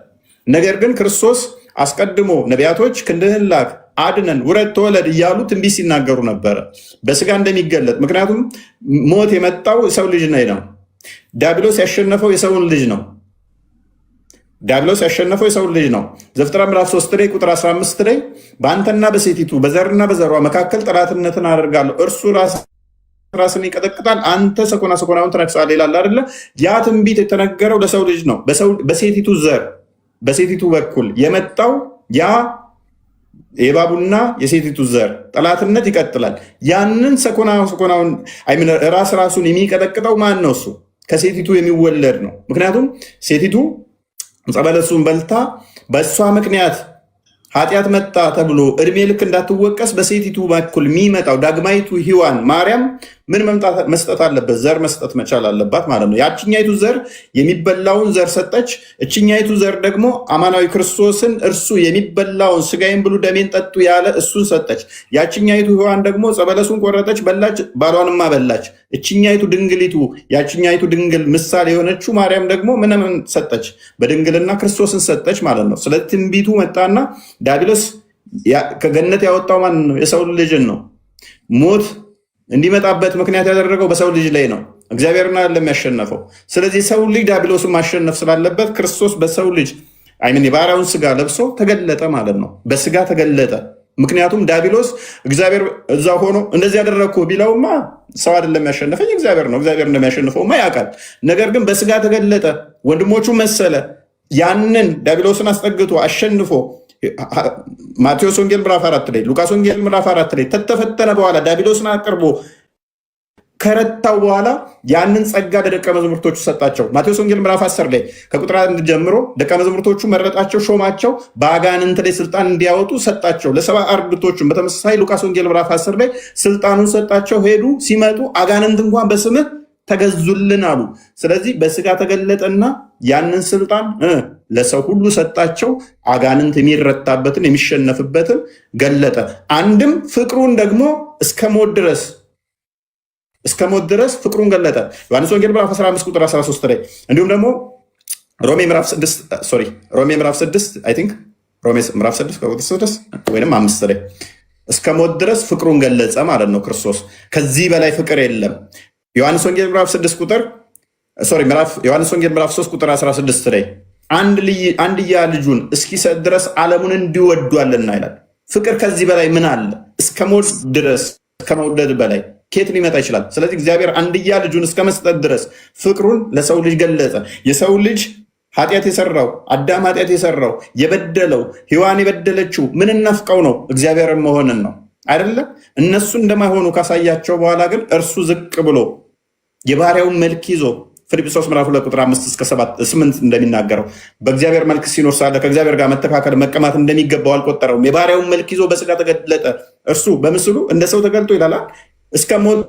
Speaker 1: ነገር ግን ክርስቶስ አስቀድሞ ነቢያቶች ክንድህን ላክ፣ አድነን፣ ውረድ፣ ተወለድ እያሉ ትንቢት ሲናገሩ ነበረ በስጋ እንደሚገለጥ። ምክንያቱም ሞት የመጣው የሰው ልጅ ነው። ዲያብሎስ ያሸነፈው የሰውን ልጅ ነው። ዲያብሎስ ያሸነፈው የሰውን ልጅ ነው። ዘፍጥረት ምዕራፍ 3 ላይ ቁጥር 15 ላይ በአንተና በሴቲቱ በዘርና በዘሯ መካከል ጠላትነትን አደርጋለሁ እርሱ ራስ ራስን ይቀጠቅጣል፣ አንተ ሰኮናውን ትነክሳለህ ይላል አይደለ? ያ ትንቢት የተነገረው ለሰው ልጅ ነው። በሴቲቱ ዘር በሴቲቱ በኩል የመጣው ያ የእባቡና የሴቲቱ ዘር ጠላትነት ይቀጥላል። ያንን ሰኮናውን ራሱን የሚቀጠቅጠው ማን ነው? እሱ ከሴቲቱ የሚወለድ ነው። ምክንያቱም ሴቲቱ ዕፀ በለሱን በልታ በእሷ ምክንያት ኃጢአት መጣ ተብሎ እድሜ ልክ እንዳትወቀስ በሴቲቱ በኩል የሚመጣው ዳግማይቱ ሔዋን ማርያም ምን መስጠት አለበት? ዘር መስጠት መቻል አለባት ማለት ነው። ያችኛይቱ ዘር የሚበላውን ዘር ሰጠች። እችኛይቱ ዘር ደግሞ አማናዊ ክርስቶስን እርሱ የሚበላውን ስጋዬን ብሉ ደሜን ጠጡ ያለ እሱን ሰጠች። ያችኛይቱ ሔዋን ደግሞ ዕፀ በለሱን ቆረጠች፣ በላች፣ ባሏንማ በላች። እችኛይቱ ድንግሊቱ ያችኛይቱ ድንግል ምሳሌ የሆነችው ማርያም ደግሞ ምንም ሰጠች? በድንግልና ክርስቶስን ሰጠች ማለት ነው። ስለ ትንቢቱ መጣና ዲያብሎስ ከገነት ያወጣው ማን ነው? የሰው ልጅን ነው። ሞት እንዲመጣበት ምክንያት ያደረገው በሰው ልጅ ላይ ነው። እግዚአብሔርን አይደለም ያሸነፈው። ስለዚህ ሰው ልጅ ዲያብሎስን ማሸነፍ ስላለበት ክርስቶስ በሰው ልጅ የባሪያውን ስጋ ለብሶ ተገለጠ ማለት ነው። በስጋ ተገለጠ። ምክንያቱም ዲያብሎስ እግዚአብሔር እዛ ሆኖ እንደዚህ ያደረግኩ ቢለውማ ሰው አይደለም ያሸነፈኝ እግዚአብሔር ነው። እግዚአብሔር እንደሚያሸንፈውማ ያውቃል። ነገር ግን በስጋ ተገለጠ፣ ወንድሞቹ መሰለ። ያንን ዲያብሎስን አስጠግቶ አሸንፎ ማቴዎስ ወንጌል ምዕራፍ 4 ላይ ሉቃስ ወንጌል ምዕራፍ 4 ላይ ተተፈተነ በኋላ ዲያብሎስን አቅርቦ ከረታው በኋላ ያንን ጸጋ ለደቀ መዛሙርቶቹ ሰጣቸው። ማቴዎስ ወንጌል ምዕራፍ 10 ላይ ከቁጥር 1 ጀምሮ ደቀ መዛሙርቶቹ መረጣቸው፣ ሾማቸው፣ በአጋንንት ላይ ስልጣን እንዲያወጡ ሰጣቸው። ለሰባ አርድእቶቹም በተመሳሳይ ሉቃስ ወንጌል ምዕራፍ 10 ላይ ስልጣኑን ሰጣቸው። ሄዱ፣ ሲመጡ አጋንንት እንኳን በስምህ ተገዙልን አሉ። ስለዚህ በስጋ ተገለጠና ያንን ስልጣን ለሰው ሁሉ ሰጣቸው። አጋንንት የሚረታበትን የሚሸነፍበትን ገለጠ። አንድም ፍቅሩን ደግሞ እስከ ሞት ድረስ ፍቅሩን ገለጠ። ዮሐንስ ወንጌል ምዕራፍ 15 ቁጥር 13 ላይ እንዲሁም ደግሞ ሮሜ ምዕራፍ 6 አይ ቲንክ ሮሜ ምዕራፍ 6 ቁጥር 6 ወይንም 5 ላይ እስከ ሞት ድረስ ፍቅሩን ገለጸ ማለት ነው ክርስቶስ። ከዚህ በላይ ፍቅር የለም። ዮሐንስ ወንጌል ምዕራፍ 3 ቁጥር 16 ላይ አንድያ ልጁን እስኪሰጥ ድረስ ዓለሙን እንዲወዷልና ይላል። ፍቅር ከዚህ በላይ ምን አለ? እስከ ሞት ድረስ ከመውደድ በላይ ከየት ሊመጣ ይችላል? ስለዚህ እግዚአብሔር አንድያ ልጁን እስከ መስጠት ድረስ ፍቅሩን ለሰው ልጅ ገለጸ። የሰው ልጅ ኃጢአት የሰራው አዳም ኃጢአት የሰራው የበደለው ሔዋን የበደለችው ምን እናፍቀው ነው? እግዚአብሔርን መሆንን ነው አይደለም? እነሱ እንደማይሆኑ ካሳያቸው በኋላ ግን እርሱ ዝቅ ብሎ የባሪያውን መልክ ይዞ ፊልጵስዩስ ምዕራፍ 2 ቁጥር 5 እስከ 8 እንደሚናገረው በእግዚአብሔር መልክ ሲኖር ሳለ ከእግዚአብሔር ጋር መተካከል መቀማት እንደሚገባው አልቆጠረውም። የባሪያውን መልክ ይዞ በስጋ ተገለጠ። እርሱ በምስሉ እንደ ሰው ተገልጦ ይላል እስከ ሞት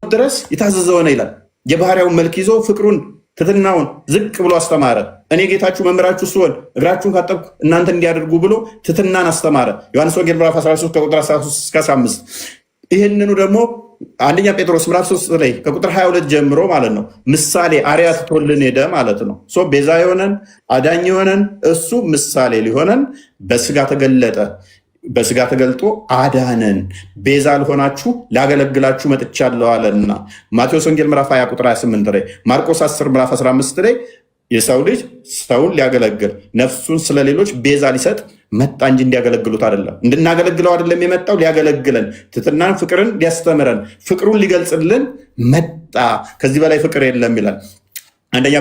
Speaker 1: ድረስ የታዘዘ ሆነ ይላል። የባሪያውን መልክ ይዞ ፍቅሩን ትሕትናውን ዝቅ ብሎ አስተማረ። እኔ ጌታችሁ መምህራችሁ ስሆን እግራችሁን ካጠብኩ እናንተ እንዲያደርጉ ብሎ ትሕትናን አስተማረ። ዮሐንስ ወንጌል ምዕራፍ 13 ከቁጥር 13 እስከ 15 ይህንኑ ደግሞ አንደኛ ጴጥሮስ ምዕራፍ 3 ላይ ከቁጥር 22 ጀምሮ ማለት ነው ምሳሌ አርአያ ትቶልን ሄደ ማለት ነው። ቤዛ የሆነን አዳኝ የሆነን እሱ ምሳሌ ሊሆነን በስጋ ተገለጠ። በስጋ ተገልጦ አዳነን። ቤዛ ልሆናችሁ ላገለግላችሁ መጥቻለሁ አለና ማቴዎስ ወንጌል ምዕራፍ 20 ቁጥር 28 ላይ፣ ማርቆስ 10 ምዕራፍ 15 ላይ የሰው ልጅ ሰውን ሊያገለግል ነፍሱን ስለሌሎች ቤዛ ሊሰጥ መጣ እንጂ እንዲያገለግሉት አይደለም። እንድናገለግለው አይደለም የመጣው፣ ሊያገለግለን ትሕትናን፣ ፍቅርን ሊያስተምረን፣ ፍቅሩን ሊገልጽልን መጣ። ከዚህ በላይ ፍቅር የለም ይላል። አንደኛ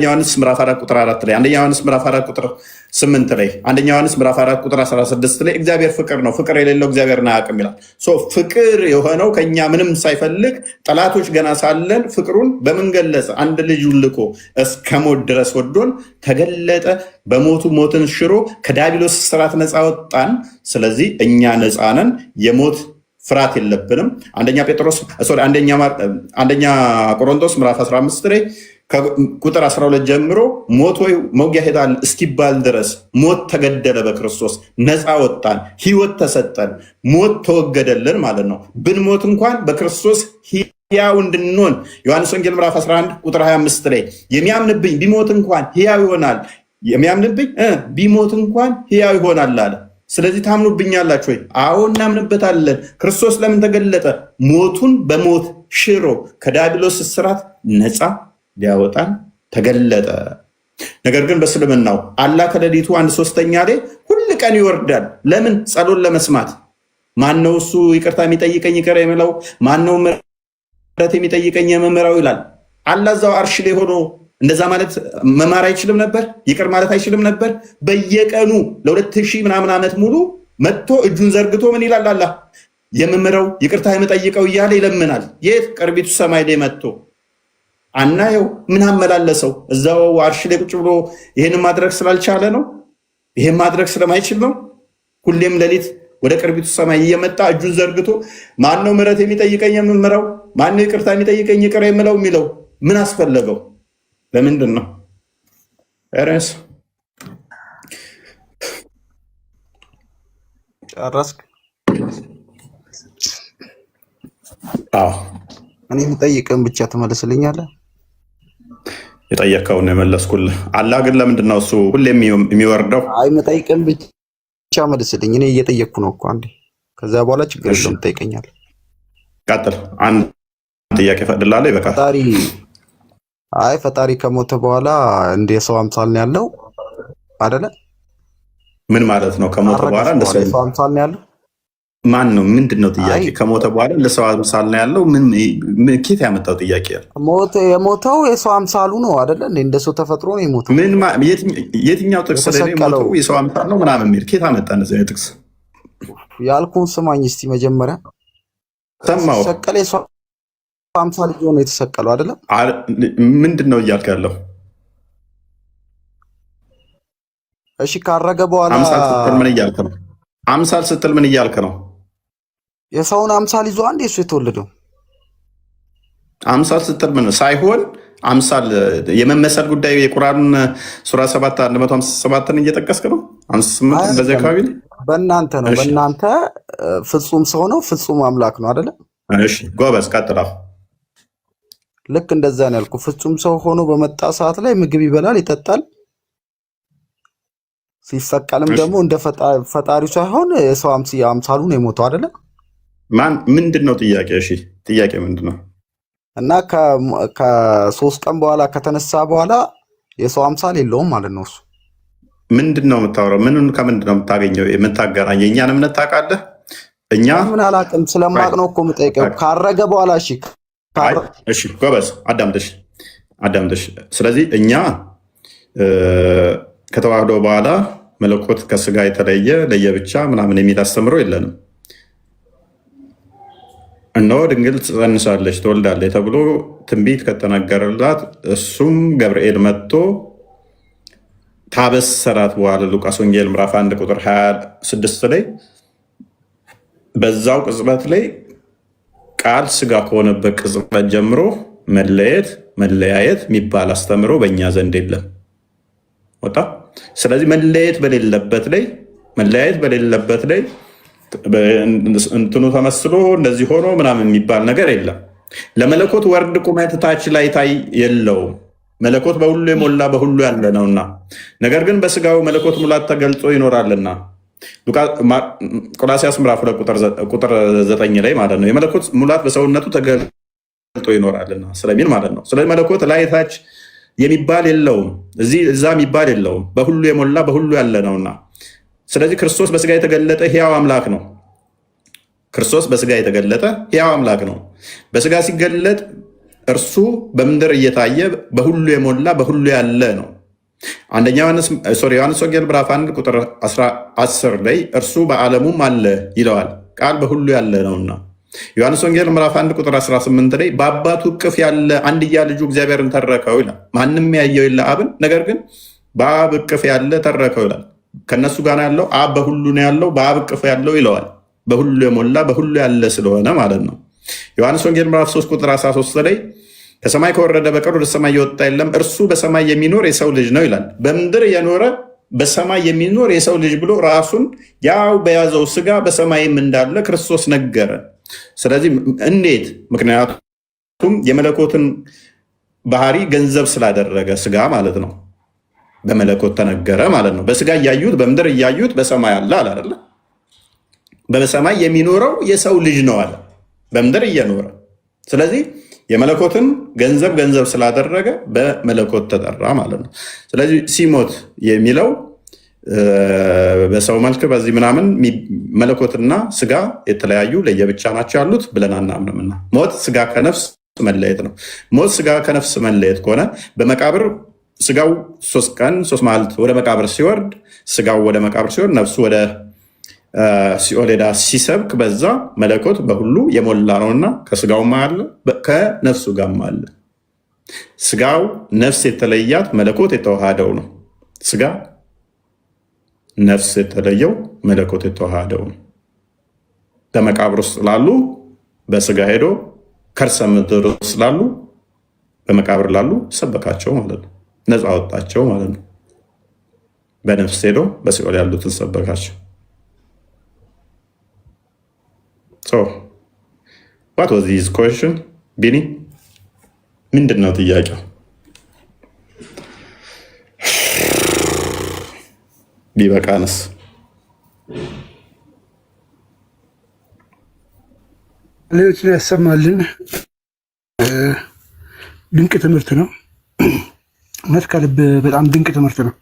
Speaker 1: ዮሐንስ ምዕራፍ 4 ቁጥር 4 ላይ፣ አንደኛ ዮሐንስ ምዕራፍ 4 ቁጥር 8 ላይ፣ አንደኛ ዮሐንስ ምዕራፍ 4 ቁጥር 16 ላይ እግዚአብሔር ፍቅር ነው፣ ፍቅር የሌለው እግዚአብሔርን አያውቅም ይላል። ፍቅር የሆነው ከኛ ምንም ሳይፈልግ ጠላቶች ገና ሳለን ፍቅሩን በምን ገለጸ? አንድ ልጁን ልኮ እስከ ሞት ድረስ ወዶን ተገለጠ። በሞቱ ሞትን ሽሮ ከዲያብሎስ እስራት ነፃ ወጣን። ስለዚህ እኛ ነፃ ነን። የሞት ፍርሃት የለብንም። አንደኛ ቆሮንቶስ ምዕራፍ 15 ላይ ከቁጥር 12 ጀምሮ ሞት ወይ መውጊያ ሄዳል እስኪባል ድረስ ሞት ተገደለ በክርስቶስ ነፃ ወጣን፣ ህይወት ተሰጠን፣ ሞት ተወገደልን ማለት ነው። ብንሞት እንኳን በክርስቶስ ሕያው እንድንሆን ዮሐንስ ወንጌል ምዕራፍ 11 ቁጥር 25 ላይ የሚያምንብኝ ቢሞት እንኳን ሕያው ይሆናል፣ የሚያምንብኝ ቢሞት እንኳን ሕያው ይሆናል አለ። ስለዚህ ታምኑብኛላችሁ ወይ? አዎ እናምንበታለን። ክርስቶስ ለምን ተገለጠ? ሞቱን በሞት ሽሮ ከዲያብሎስ እስራት ነፃ ሊያወጣን ተገለጠ። ነገር ግን በእስልምናው አላህ ከሌሊቱ 1/3 ላይ ሁል ቀን ይወርዳል። ለምን? ጸሎት ለመስማት። ማነው እሱ ይቅርታ የሚጠይቀኝ ይቅር የሚለው? ማነው ምህረት የሚጠይቀኝ የመምህራው ይላል። አላህ እዛው አርሽ ላይ ሆኖ እንደዛ ማለት መማር አይችልም ነበር? ይቅር ማለት አይችልም ነበር? በየቀኑ ለ2000 ምናምን ዓመት ሙሉ መጥቶ እጁን ዘርግቶ ምን ይላል? አላህ የመምህራው ይቅርታ የምጠይቀው እያለ ይለምናል። የት ቅርቢቱ ሰማይ ላይ መጥቶ አናየው? ምን አመላለሰው? እዛው አርሽ ላይ ቁጭ ብሎ ይሄን ማድረግ ስላልቻለ ነው? ይሄን ማድረግ ስለማይችል ነው? ሁሌም ሌሊት ወደ ቅርቢቱ ሰማይ እየመጣ እጁን ዘርግቶ ማነው ምህረት የሚጠይቀኝ የምምረው? ማነው ይቅርታ የሚጠይቀኝ ይቅር የምለው የሚለው? ምን አስፈለገው? ለምንድን ነው? ራስ
Speaker 8: ጨረስክ?
Speaker 1: አዎ።
Speaker 8: እኔ የምጠይቅህን ብቻ ትመልስልኛለህ?
Speaker 1: የጠየቅከውን ነው የመለስኩልህ። አላህ ግን ለምንድን ነው እሱ ሁሌም የሚወርደው?
Speaker 8: አይ የምጠይቅህን ብቻ መልስልኝ። እኔ እየጠየቅኩ ነው እኮ አንዴ። ከዛ በኋላ ችግር የለውም ትጠይቀኛለህ።
Speaker 1: ቀጥል። አንድ ጥያቄ ፈቅድልሃለሁ። ይበቃል።
Speaker 8: ፈጣሪ ከሞተ በኋላ እንደ ሰው አምሳል ነው ያለው አይደለ?
Speaker 1: ምን ማለት ነው? ከሞተ በኋላ እንደ ሰው
Speaker 8: አምሳል ነው ያለው?
Speaker 1: ማን ነው? ምንድን ነው ጥያቄ? ከሞተ በኋላ እንደ ሰው አምሳል ነው ያለው? ምን ኬት ያመጣው ጥያቄ?
Speaker 8: የሞተው የሰው አምሳሉ ነው አይደለ? እንደ ሰው ተፈጥሮ ነው የሞተው።
Speaker 1: የትኛው ጥቅስ ላይ ነው የሞተው የሰው አምሳል ነው ምናምን የሚል ኬት አመጣ? እንደዚህ ጥቅስ
Speaker 8: ያልኩህን ስማኝ እስቲ መጀመሪያ።
Speaker 1: ሰማሁ።
Speaker 8: ሰቀለ የሰው አምሳል ሆኖ የተሰቀለው አይደለም?
Speaker 1: ምንድን ነው እያልክ ያለው?
Speaker 8: እሺ ካረገ በኋላ
Speaker 1: አምሳል ስትል ምን እያልክ ነው? አምሳል ስትል ምን እያልክ ነው?
Speaker 8: የሰውን አምሳል ይዞ አንድ እሱ የተወለደው
Speaker 1: አምሳል ስትል ምን ሳይሆን አምሳል የመመሰል ጉዳይ የቁርአኑን ሱራ 7 157ን እየጠቀስክ ነው? 58 በዚህ አካባቢ ነው።
Speaker 8: በእናንተ ነው። በእናንተ ፍጹም ሰው ነው፣ ፍጹም አምላክ ነው አይደለ?
Speaker 1: እሺ ጎበዝ፣ ቀጥላ።
Speaker 8: ልክ እንደዛ ነው ያልኩህ። ፍጹም ሰው ሆኖ በመጣ ሰዓት ላይ ምግብ ይበላል፣ ይጠጣል። ሲሰቀልም ደግሞ እንደ ፈጣሪው ሳይሆን የሰው አምሳሉ ነው የሞተው አይደለ?
Speaker 1: ምንድን ነው ጥያቄ? እሺ ጥያቄ ምንድን ነው?
Speaker 8: እና ከ3 ቀን በኋላ ከተነሳ በኋላ የሰው አምሳል የለውም ማለት ነው። እሱ
Speaker 1: ምንድን ነው የምታወራው? ምንን ከምንድን ነው የምታገኘው? የምታገናኝ የእኛን እምነት ታውቃለህ? እኛ
Speaker 8: ምን አላውቅም፣ ስለማቅ ነው እኮ የምጠይቀው። ካረገ በኋላ
Speaker 1: እሺ ጎበዝ፣ አዳምጥሽ። ስለዚህ እኛ ከተዋህዶ በኋላ መለኮት ከስጋ የተለየ ለየብቻ ምናምን የሚል አስተምሮ የለንም። እነሆ ድንግል ትጸንሳለች ትወልዳለች ተብሎ ትንቢት ከተነገረላት እሱም ገብርኤል መጥቶ ታበሰራት በኋላ ሉቃስ ወንጌል ምዕራፍ 1 ቁጥር 26 ላይ በዛው ቅጽበት ላይ ቃል ስጋ ከሆነበት ቅጽበት ጀምሮ መለያየት የሚባል አስተምሮ በእኛ ዘንድ የለም። ወጣ። ስለዚህ መለያየት በሌለበት ላይ እንትኑ ተመስሎ እንደዚህ ሆኖ ምናምን የሚባል ነገር የለም። ለመለኮት ወርድ ቁመት ታች ላይ ታይ የለውም። መለኮት በሁሉ የሞላ በሁሉ ያለ ነውና፣ ነገር ግን በስጋው መለኮት ሙላት ተገልጾ ይኖራልና ቆላስይስ ምዕራፍ 2 ቁጥር 9 ላይ ማለት ነው። የመለኮት ሙላት በሰውነቱ ተገልጦ ይኖራልና ስለሚል ማለት ነው። ስለዚህ መለኮት ላይ ታች የሚባል የለውም፣ እዛ የሚባል የለውም። በሁሉ የሞላ በሁሉ ያለ ነውና፣ ስለዚህ ክርስቶስ በስጋ የተገለጠ ሕያው አምላክ ነው። ክርስቶስ በስጋ የተገለጠ ሕያው አምላክ ነው። በስጋ ሲገለጥ እርሱ በምድር እየታየ በሁሉ የሞላ በሁሉ ያለ ነው። ዮሐንስ ወንጌል ምዕራፍ 1 ቁጥር 10 ላይ እርሱ በዓለሙም አለ ይለዋል። ቃል በሁሉ ያለ ነውና። ዮሐንስ ወንጌል ምዕራፍ 1 ቁጥር 18 ላይ በአባቱ እቅፍ ያለ አንድያ ልጁ እግዚአብሔርን ተረከው ይላል። ማንም ያየው የለ አብን፣ ነገር ግን በአብ እቅፍ ያለ ተረከው ይላል። ከነሱ ጋር ያለው አብ በሁሉ ነው ያለው፣ በአብ እቅፍ ያለው ይለዋል። በሁሉ የሞላ በሁሉ ያለ ስለሆነ ማለት ነው። ዮሐንስ ወንጌል ምዕራፍ 3 ቁጥር 13 ላይ ከሰማይ ከወረደ በቀር ወደ ሰማይ የወጣ የለም፣ እርሱ በሰማይ የሚኖር የሰው ልጅ ነው ይላል። በምድር የኖረ በሰማይ የሚኖር የሰው ልጅ ብሎ ራሱን ያው በያዘው ስጋ በሰማይም እንዳለ ክርስቶስ ነገረ። ስለዚህ እንዴት? ምክንያቱም የመለኮትን ባህሪ ገንዘብ ስላደረገ ስጋ ማለት ነው። በመለኮት ተነገረ ማለት ነው። በስጋ እያዩት በምድር እያዩት በሰማይ አለ አይደለ? በሰማይ የሚኖረው የሰው ልጅ ነው አለ በምድር እየኖረ። ስለዚህ የመለኮትን ገንዘብ ስላደረገ በመለኮት ተጠራ ማለት ነው። ስለዚህ ሲሞት የሚለው በሰው መልክ በዚህ ምናምን መለኮትና ስጋ የተለያዩ ለየብቻ ናቸው ያሉት ብለን አናምንምና ሞት ስጋ ከነፍስ መለየት ነው። ሞት ስጋ ከነፍስ መለየት ከሆነ በመቃብር ስጋው 3 ቀን 3 መዓልት ወደ መቃብር ሲወርድ ስጋው ወደ መቃብር ሲወርድ ነፍሱ ወደ ሲኦል ሄዳ ሲሰብክ በዛ መለኮት በሁሉ የሞላ ነውና ከስጋውም አለ ከነፍሱ ጋርም አለ። ስጋው ነፍስ የተለያት መለኮት የተዋሃደው ነው። ስጋ ነፍስ የተለየው መለኮት የተዋሃደው ነው። በመቃብር ውስጥ ላሉ በስጋ ሄዶ ከርሰ ምድር ውስጥ ላሉ በመቃብር ላሉ ሰበካቸው ማለት ነው። ነፃ ወጣቸው ማለት ነው። በነፍስ ሄዶ በሲኦል ያሉትን ሰበካቸው። So, what was his question? ቢኒ ምንድን ነው ጥያቄው? ቢበቃንስ?
Speaker 4: ሌሎችን ያሰማልን። ድንቅ ትምህርት ነው። እውነት ከልብ በጣም ድንቅ ትምህርት ነው።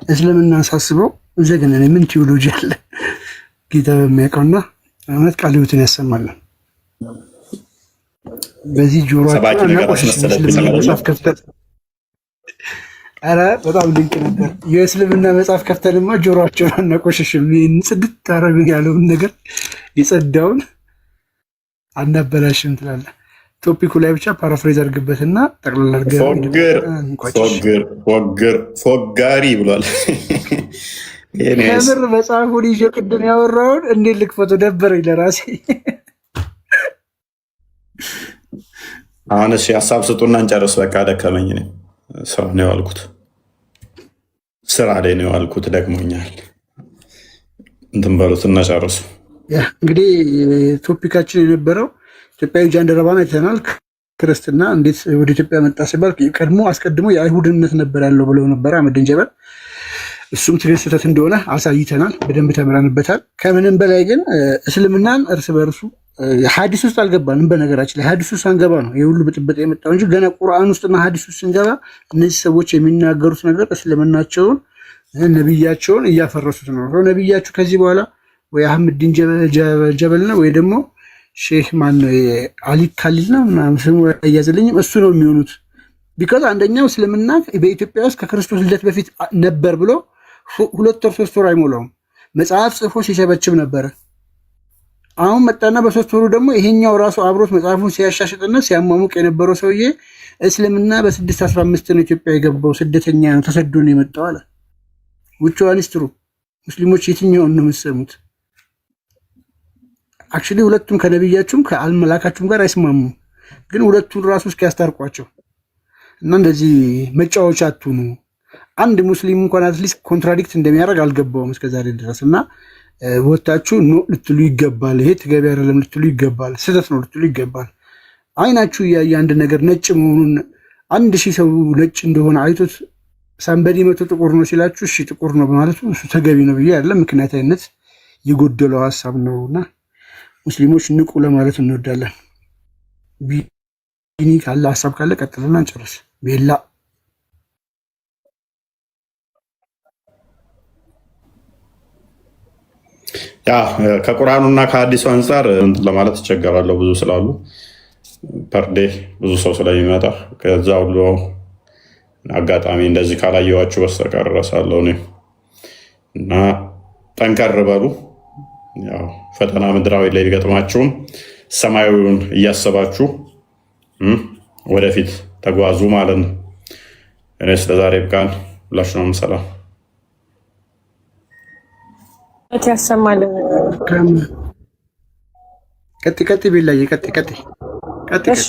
Speaker 4: እስልምና ሳስበው ዘገነነ። ምን ቲዮሎጂ አለ ጌታ በሚያውቀውና እውነት ቃለ ሕይወትን ያሰማልን። በዚህ ጆሮአችን መጽሐፍ ከፍተን ኧረ በጣም ድንቅ ነበር። የእስልምና መጽሐፍ ከፍተንማ ጆሮአቸውን አናቆሽሽም። ጽድት ታረግን ያለውን ነገር የጸዳውን አናበላሽም ትላለህ። ቶፒኩ ላይ ብቻ ፓራፍሬዝ አድርግበትና ጠቅላላ
Speaker 1: ፎጋሪ ብሏል።
Speaker 4: ከምር መጽሐፉን ይዤ ቅድም ያወራውን እንዴት ልክፈቶ ደበረኝ ለራሴ።
Speaker 1: አሁን እሺ ሀሳብ ስጡና እንጨርስ። በቃ ደከመኝ። ስራ ነው የዋልኩት፣ ስራ ላይ ነው የዋልኩት፣ ደክሞኛል። እንትን በሉት እና ጨርሱ።
Speaker 4: እንግዲህ ቶፒካችን የነበረው ኢትዮጵያዊ ጃንደረባን አይተናል። ክርስትና እንዴት ወደ ኢትዮጵያ መጣ ሲባል አስቀድሞ የአይሁድነት ነበር ያለው ብለው ነበር አህመዲን ጀበል። እሱም ትግል ስህተት እንደሆነ አሳይተናል፣ በደንብ ተምረንበታል። ከምንም በላይ ግን እስልምናን እርስ በርሱ ሀዲስ ውስጥ አልገባንም። በነገራችን ላይ ሀዲስ ውስጥ አንገባ ነው የሁሉ ብጥብጥ የመጣው እንጂ ገና ቁርአን ውስጥና ሀዲስ ውስጥ ስንገባ እነዚህ ሰዎች የሚናገሩት ነገር እስልምናቸውን ነቢያቸውን እያፈረሱት ነው። ነቢያችሁ ከዚህ በኋላ ወይ አህመዲን ጀበል ነው ወይ ደግሞ ሼህ ማን ነው አሊ ካሊል ነው ምናምን ስሙ አያዝልኝም እሱ ነው የሚሆኑት። ቢካዝ አንደኛው እስልምና በኢትዮጵያ ውስጥ ከክርስቶስ ልደት በፊት ነበር ብሎ 2 ወር 3 ወር አይሞላውም መጽሐፍ ጽፎ ሲሸበችብ ነበረ። አሁን መጣና በ3 ወሩ ደግሞ ይሄኛው ራሱ አብሮት መጽሐፉን ሲያሻሽጥና ሲያሟሙቅ የነበረው ሰውዬ እስልምና በ615 ነው ኢትዮጵያ የገባው፣ ስደተኛ ነው፣ ተሰዶ ነው የመጣው አለ። which one is true? ሙስሊሞች የትኛውን ነው የምትሰሙት? አክቹሊ ሁለቱም ከነብያችሁም ከአልመላካችሁም ጋር አይስማሙም። ግን ሁለቱን ራሱ እስኪያስታርቋቸው እና እንደዚህ መጫወቻ አትሁኑ። አንድ ሙስሊም እንኳን አትሊስት ኮንትራዲክት እንደሚያደርግ አልገባውም እስከዛሬ ድረስ እና ወታችሁ ኖ ልትሉ ይገባል። ይሄ ተገቢ አይደለም ልትሉ ይገባል። ስህተት ነው ልትሉ ይገባል። አይናችሁ እያየ አንድ ነገር ነጭ መሆኑን 1000 ሰው ነጭ እንደሆነ አይቶት ሳምበዲ መቶ ጥቁር ነው ሲላችሁ እሺ ጥቁር ነው በማለቱ እሱ ተገቢ ነው ብዬ አይደለም። ምክንያታዊነት የጎደለው ሀሳብ ነውና ሙስሊሞች ንቁ ለማለት እንወዳለን። ቢኒ ካለ ሀሳብ ካለ ቀጥልና እንጨርስ። ቤላ
Speaker 1: ያ ከቁርአኑና ከሐዲሱ አንጻር ለማለት ይቸገራለሁ። ብዙ ስላሉ ፐርዴ ብዙ ሰው ስለሚመጣ ከዛ ሁሉ አጋጣሚ እንደዚህ ካላየዋችሁ በስተቀር እረሳለሁ እኔ እና ጠንከር በሉ። ያው ፈተና ምድራዊ ላይ ቢገጥማችሁም ሰማያዊውን እያሰባችሁ ወደፊት ተጓዙ ማለት ነው። እኔ ስለዛሬ ብቃን። ሁላችሁም ሰላም
Speaker 9: ያሰማልን።
Speaker 4: ቀጥ ቢላዬ ቀጥ። እሺ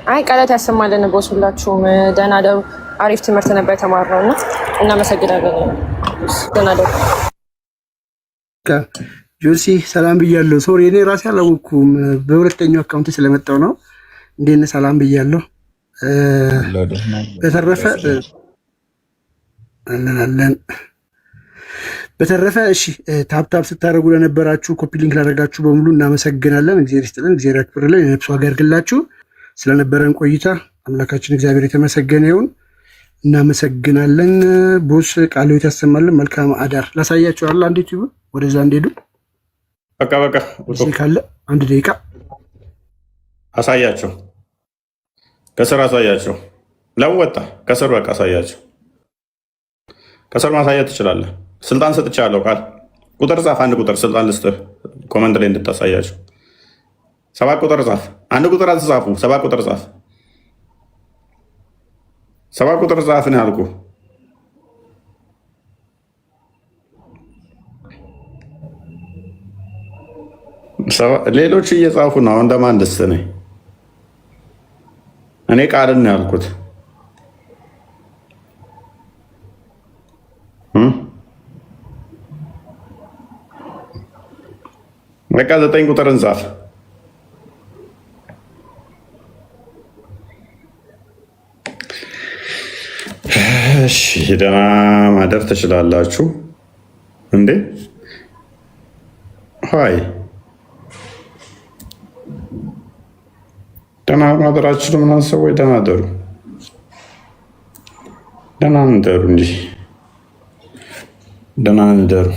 Speaker 9: አይ ቃላት ያሰማልን። ቦስ ሁላችሁም ደህና ደሩ። አሪፍ ትምህርት ነበር የተማርነው እና እናመሰግናለን። ደህና ደሩ።
Speaker 4: ጆሲ ሰላም ብያለሁ። ሶሪ እኔ ራሴ አላወኩም በሁለተኛው አካውንት ስለመጣው ነው። እንዴት ነህ? ሰላም ብያለሁ። በተረፈ እሺ ታፕታፕ ስታደርጉ ለነበራችሁ ኮፒ ሊንክ ላደረጋችሁ በሙሉ እናመሰግናለን። እግዚአብሔር ይስጥልን፣ እግዚአብሔር ያክብርልን፣ የነፍሱ ዋጋ ያድርግላችሁ። ስለነበረን ቆይታ አምላካችን እግዚአብሔር የተመሰገነ ይሁን። እናመሰግናለን። ቦስ ቃለ ሕይወት ያሰማልን። መልካም አዳር። ላሳያችሁ አለ አንድ ዩቲዩብ ወደዛ እንደሄዱ
Speaker 1: በቃ
Speaker 4: ካለ 1 ደቂቃ
Speaker 1: አሳያቸው፣ ከስር አሳያቸው። ለወጣ ከስር በቃ አሳያቸው። ከስር ማሳየት ትችላለህ። ስልጣን ሰጥቻለሁ ቃል ቁጥር ጻፍ። አንድ ቁጥር ስልጣን ልስጥህ ኮመንት ላይ እንድታሳያቸው። 7 ቁጥር ጻፍ። አንድ ቁጥር አትጻፉ። 7 ቁጥር ጻፍ። 7 ቁጥር ጻፍ ነው ያልኩህ። ሌሎች እየጻፉ ነው። እንደማን ደስ ነኝ እኔ ቃልን ነው ያልኩት። በቃ 9 ቁጥርን ጻፍ። እሺ ደህና ማደር ትችላላችሁ እንዴ? ሀይ ደህና ማደራችሁ ምናምን ሰዎች ደህና አደሩ፣ ደህና እንደሩ እንጂ ደህና እንደሩ።